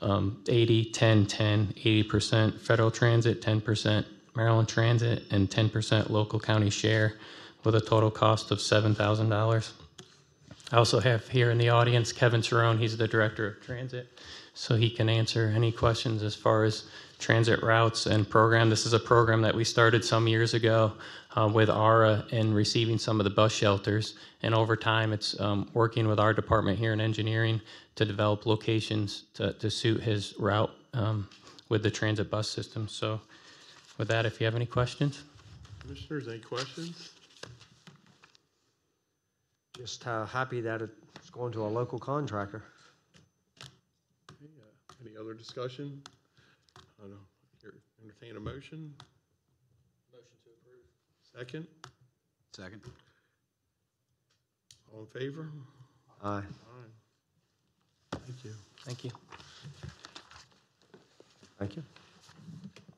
80, 10, 10, 80% federal transit, 10% Maryland Transit, and 10% local county share, with a total cost of $7,000. I also have here in the audience Kevin Cerrone. He's the director of transit, so he can answer any questions as far as transit routes and program. This is a program that we started some years ago with ARA and receiving some of the bus shelters, and over time it's working with our department here in engineering to develop locations to suit his route with the transit bus system. So with that, if you have any questions. Commissioners, any questions? Just happy that it's going to a local contractor. Any other discussion? I don't know. Entertain a motion? Motion to approve. Second? Second. All in favor? Aye. Aye. Thank you. Thank you. Thank you.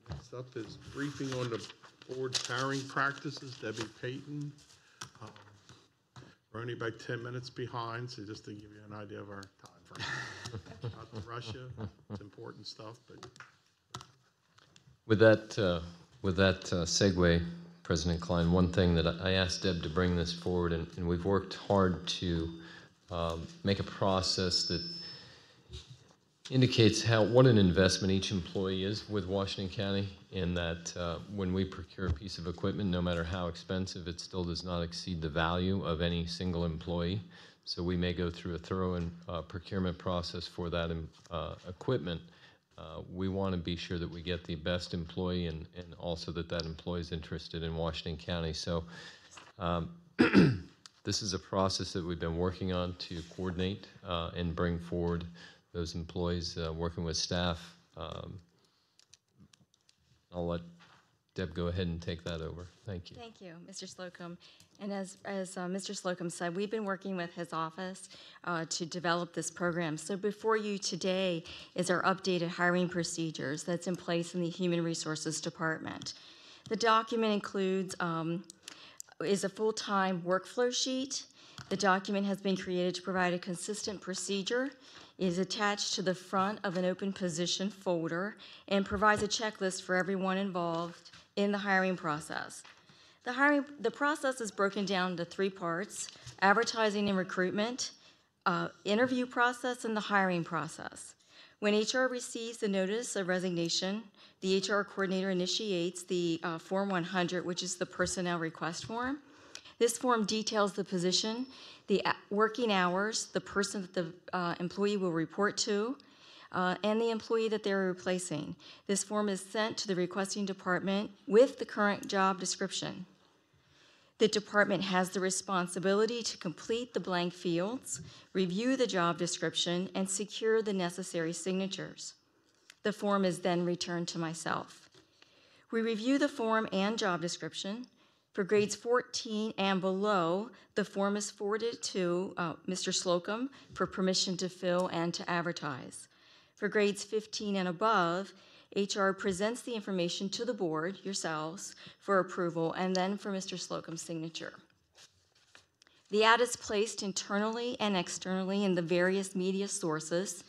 Next up is briefing on the board's hiring practices. Debbie Payton. We're only about 10 minutes behind, so just to give you an idea of our time frame. Not to rush you. It's important stuff, but With that segue, President Klein, one thing that I asked Deb to bring this forward, and we've worked hard to make a process that indicates what an investment each employee is with Washington County, in that when we procure a piece of equipment, no matter how expensive, it still does not exceed the value of any single employee. So we may go through a thorough procurement process for that equipment. We want to be sure that we get the best employee, and also that employee is interested in Washington County. So this is a process that we've been working on to coordinate and bring forward those employees, working with staff. I'll let Deb go ahead and take that over. Thank you. Thank you, Mr. Slocum. And as Mr. Slocum said, we've been working with his office to develop this program. So before you today is our updated hiring procedures that's in place in the Human Resources Department. The document includes is a full-time workflow sheet. The document has been created to provide a consistent procedure, is attached to the front of an open position folder, and provides a checklist for everyone involved in the hiring process. The process is broken down into 3 parts: advertising and recruitment, interview process, and the hiring process. When HR receives the notice of resignation, the HR coordinator initiates the Form 100, which is the personnel request form. This form details the position, the working hours, the person that the employee will report to, and the employee that they're replacing. This form is sent to the requesting department with the current job description. The department has the responsibility to complete the blank fields, review the job description, and secure the necessary signatures. The form is then returned to myself. We review the form and job description. For grades 14 and below, the form is forwarded to Mr. Slocum for permission to fill and to advertise. For grades 15 and above, HR presents the information to the board, yourselves, for approval, and then for Mr. Slocum's signature. The ad is placed internally and externally in the various media sources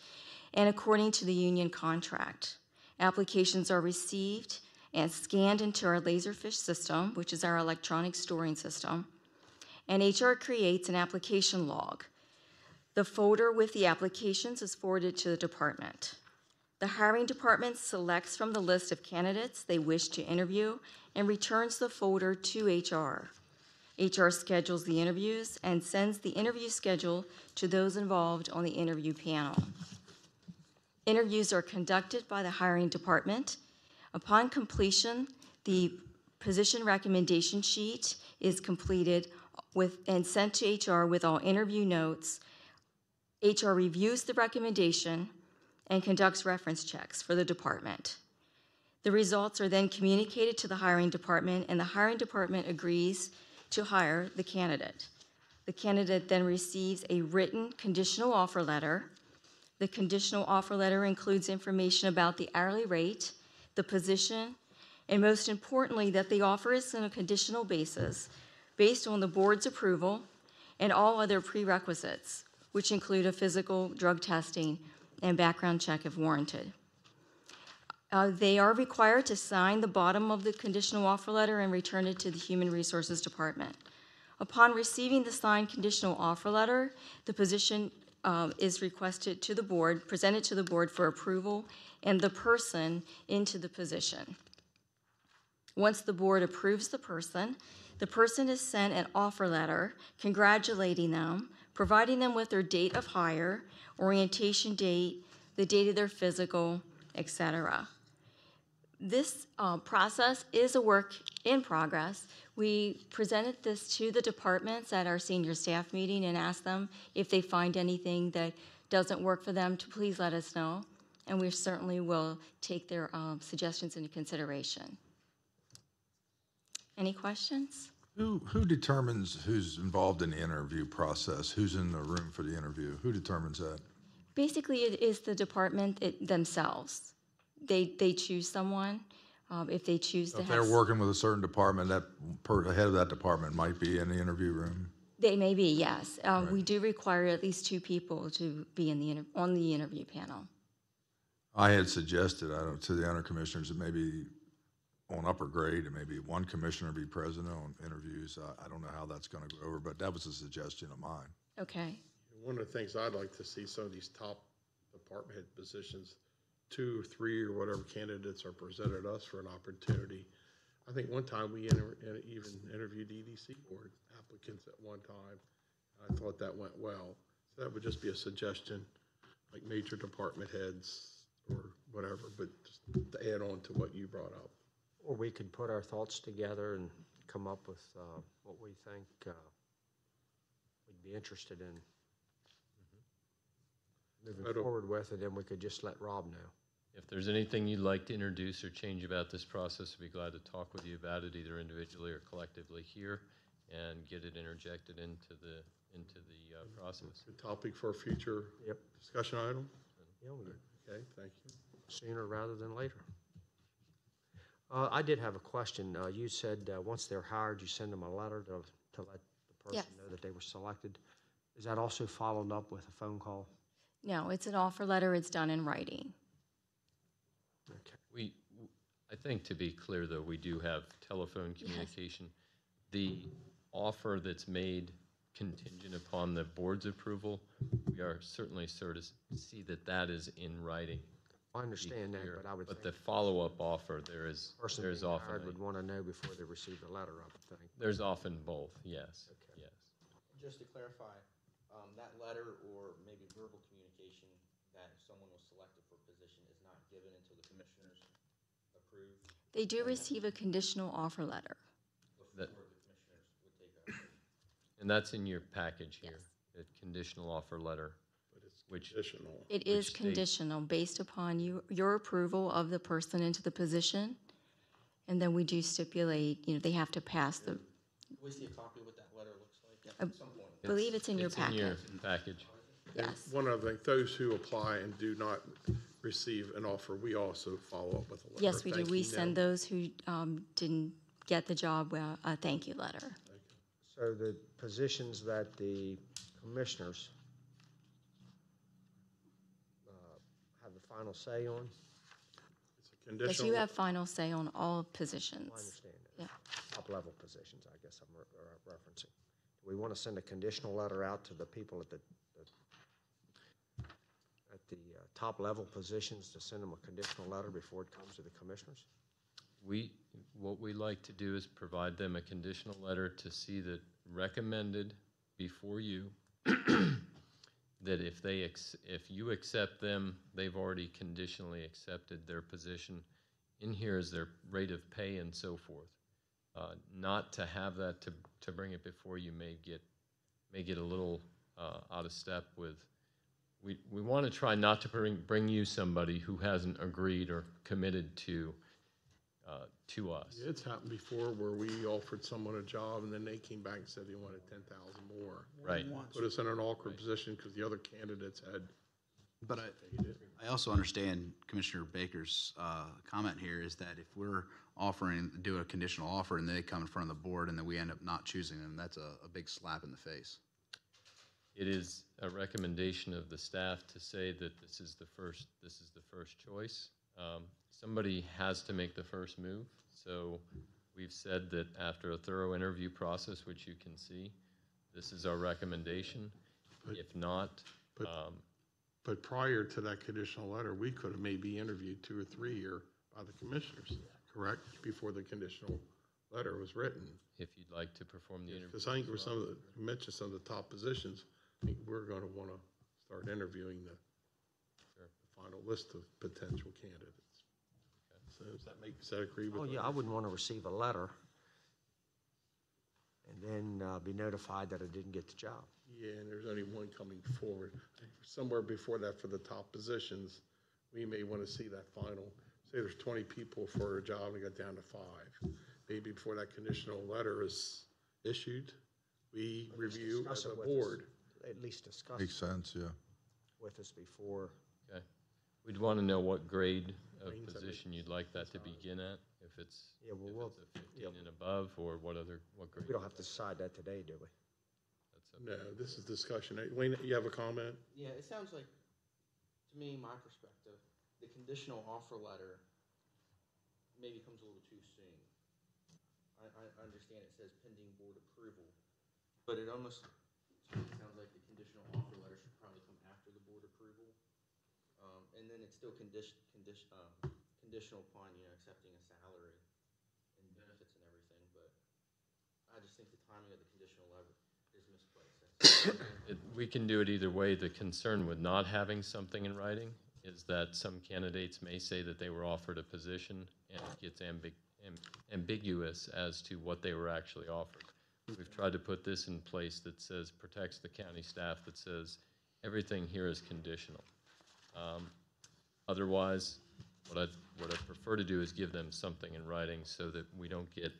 and according to the union contract. Applications are received and scanned into our Laserfish system, which is our electronic storing system, and HR creates an application log. The folder with the applications is forwarded to the department. The hiring department selects from the list of candidates they wish to interview and returns the folder to HR. HR schedules the interviews and sends the interview schedule to those involved on the interview panel. Interviews are conducted by the hiring department. Upon completion, the position recommendation sheet is completed and sent to HR with all interview notes. HR reviews the recommendation and conducts reference checks for the department. The results are then communicated to the hiring department, and the hiring department agrees to hire the candidate. The candidate then receives a written conditional offer letter. The conditional offer letter includes information about the hourly rate, the position, and most importantly, that the offer is on a conditional basis based on the board's approval and all other prerequisites, which include a physical, drug testing, and background check if warranted. They are required to sign the bottom of the conditional offer letter and return it to the Human Resources Department. Upon receiving the signed conditional offer letter, the position is requested to the board, presented to the board for approval, and the person into the position. Once the board approves the person is sent an offer letter congratulating them, providing them with their date of hire, orientation date, the date of their physical, etc. This process is a work in progress. We presented this to the departments at our senior staff meeting and asked them if they find anything that doesn't work for them to please let us know, and we certainly will take their suggestions into consideration. Any questions? Who determines who's involved in the interview process? Who's in the room for the interview? Who determines that? Basically, it is the department themselves. They choose someone. If they choose to If have. they're working with a certain department, the head of that department might be in the interview room. They may be, yes. We do require at least 2 people to be on the interview panel. I had suggested to the other commissioners that maybe on upper grade, and maybe one commissioner be present on interviews. I don't know how that's going to go over, but that was a suggestion of mine. Okay. One of the things I'd like to see, some of these top department head positions, 2 or 3 or whatever candidates are presented us for an opportunity. I think one time we even interviewed EDC board applicants at one time. I thought that went well. So that would just be a suggestion, like major department heads or whatever, but just to add on to what you brought up. Or we could put our thoughts together and come up with what we think we'd be interested in moving forward with, and then we could just let Rob know. If there's anything you'd like to introduce or change about this process, we'd be glad to talk with you about it, either individually or collectively here, and get it interjected into the process. Good topic for a future discussion item? Yeah, okay, thank you. Sooner rather than later. I did have a question. You said once they're hired, you send them a letter to let the person know that they were selected. Is that also followed up with a phone call? No, it's an offer letter. It's done in writing. Okay. I think to be clear, though, we do have telephone communication. The offer that's made contingent upon the board's approval, we are certainly sure to see that that is in writing. I understand that, but I would But think the follow-up offer, there's person being often hired would want to know before they receive the letter, I would think. there's often both. Yes. Okay. Yes. Just to clarify, that letter or maybe verbal communication that if someone was selected for a position is not given until the commissioners approve. They do receive a conditional offer letter. That, and that's in your package here, the conditional offer letter. Conditional. It is conditional based upon your approval of the person into the position. And then we do stipulate, they have to pass the. We see a copy of what that letter looks like at some point. I believe it's in your packet. In your package. Yes. One other thing, those who apply and do not receive an offer, we also follow up with a letter. Yes, we do. We thanking send them. those who didn't get the job a thank you letter. So the positions that the commissioners have the final say on? It's a conditional. Yes, you have final say on all positions. I understand that. Yeah. Top-level positions, I guess I'm referencing. Do we want to send a conditional letter out to the people at the top-level positions to send them a conditional letter before it comes to the commissioners? What we like to do is provide them a conditional letter to see that recommended before you, that if you accept them, they've already conditionally accepted their position. In here is their rate of pay and so forth. Not to have that to bring it before you may get a little out of step with. We want to try not to bring you somebody who hasn't agreed or committed to us. Yeah, it's happened before where we offered someone a job and then they came back and said they wanted 10,000 more. Right. Put us in an awkward position because the other candidates had. But I also understand Commissioner Baker's comment here is that if we're do a conditional offer and they come in front of the board and then we end up not choosing them, that's a big slap in the face. It is a recommendation of the staff to say that this is the first choice. Somebody has to make the first move. So we've said that after a thorough interview process, which you can see, this is our recommendation. If not, But prior to that conditional letter, we could have maybe interviewed 2 or 3 here by the commissioners, correct? Before the conditional letter was written. if you'd like to perform the interview. Because I think for you mentioned some of the top positions, I think we're going to want to start interviewing the final list of potential candidates. So does that agree with? Oh, yeah, I wouldn't want to receive a letter and then be notified that I didn't get the job. Yeah, and there's only one coming forward. Somewhere before that for the top positions, we may want to see that final. Say there's 20 people for a job and it got down to 5. Maybe before that conditional letter is issued, we review as a board. At least discuss. Makes sense, yeah. With us before. Okay. We'd want to know what grade of position you'd like that to begin at, if it's, Yeah, well, if it's a 15 and above, or what grade? We don't have to decide that today, do we? No, this is discussion. Wayne, you have a comment? Yeah, it sounds like, to me, my perspective, the conditional offer letter maybe comes a little too soon. I understand it says pending board approval, but it almost to me sounds like the conditional offer letter should probably come after the board approval. And then it's still conditional upon, accepting a salary and benefits and everything, but I just think the timing of the conditional letter is misplaced. We can do it either way. The concern with not having something in writing is that some candidates may say that they were offered a position and it gets ambiguous as to what they were actually offered. We've tried to put this in place that says, protects the county staff, that says everything here is conditional. Otherwise, what I prefer to do is give them something in writing so that we don't get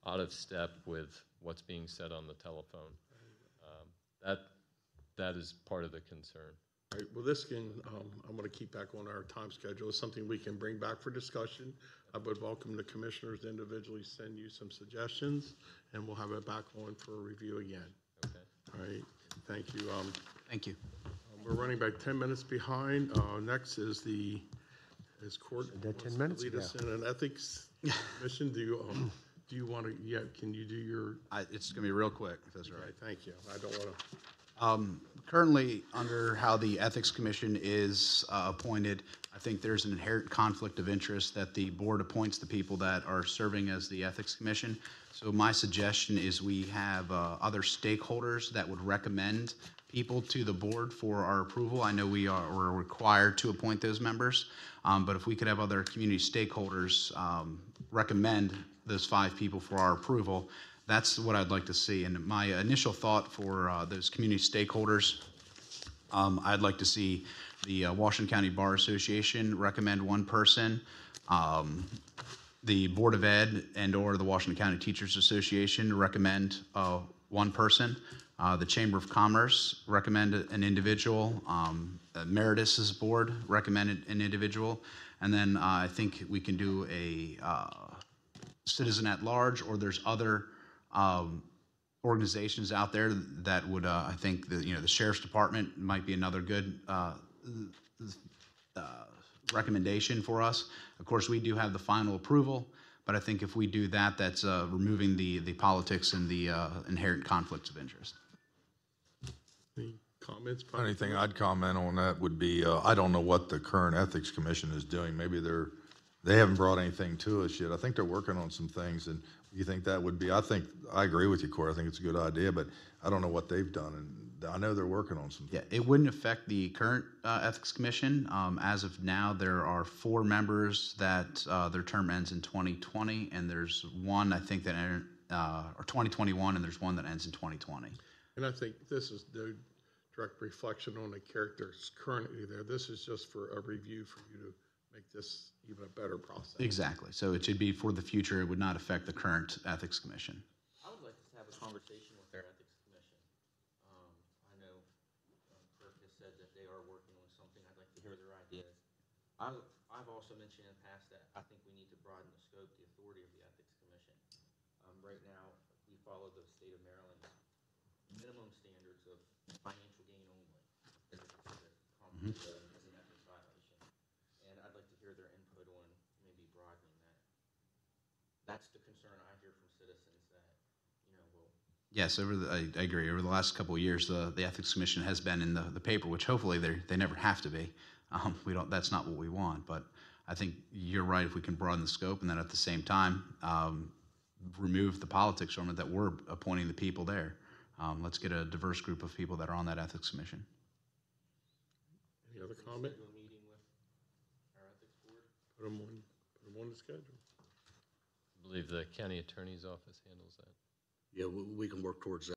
out of step with what's being said on the telephone. That is part of the concern. All right, well, this can, I'm going to keep back on our time schedule. It's something we can bring back for discussion. I would welcome the commissioners to individually send you some suggestions, and we'll have it back on for a review again. Okay. All right, thank you. Thank you. We're running back 10 minutes behind. Next is court. That 10 minutes Lead us in an ethics mission. Do you want to, can you do your? It's going to be real quick, if that's all right. Thank you. I don't want to. Currently, under how the Ethics Commission is appointed, I think there's an inherent conflict of interest that the board appoints the people that are serving as the Ethics Commission. So my suggestion is we have other stakeholders that would recommend people to the board for our approval. I know we're required to appoint those members, but if we could have other community stakeholders recommend those 5 people for our approval, that's what I'd like to see. And my initial thought for those community stakeholders, I'd like to see the Washington County Bar Association recommend one person, the Board of Ed and/or the Washington County Teachers Association recommend one person, the Chamber of Commerce recommend an individual, Emeritus's board recommended an individual, and then I think we can do a citizen at large, or there's other organizations out there that would, I think the Sheriff's Department might be another good recommendation for us. Of course, we do have the final approval, but I think if we do that, that's removing the politics and the inherent conflicts of interest. Any comments? Only thing I'd comment on that would be, I don't know what the current Ethics Commission is doing. Maybe they haven't brought anything to us yet. I think they're working on some things, and you think that would be, I agree with you, Corey. I think it's a good idea, but I don't know what they've done, and I know they're working on some things. Yeah, it wouldn't affect the current Ethics Commission. As of now, there are 4 members that their term ends in 2020, and there's one, I think, that or 2021, and there's one that ends in 2020. And I think this is no direct reflection on the characters currently there. This is just for a review for you to make this even a better process. Exactly. So it should be for the future. It would not affect the current Ethics Commission. I would like to have a conversation with their Ethics Commission. I know Kirk has said that they are working on something. I'd like to hear their ideas. I've also mentioned in the past that I think we need to broaden the scope, the authority of the Ethics Commission. Right now, we follow the state of Maryland's minimum standards of financial gain only as an ethics violation. And I'd like to hear their input on maybe broadening that. That's the concern I hear from citizens that, will. Yes, I agree. Over the last couple of years, the Ethics Commission has been in the paper, which hopefully they never have to be. That's not what we want, but I think you're right. If we can broaden the scope, and then at the same time remove the politics from it, that we're appointing the people there. Let's get a diverse group of people that are on that Ethics Commission. Any other comment? Put them on the schedule. I believe the county attorney's office handles that. Yeah, we can work towards that.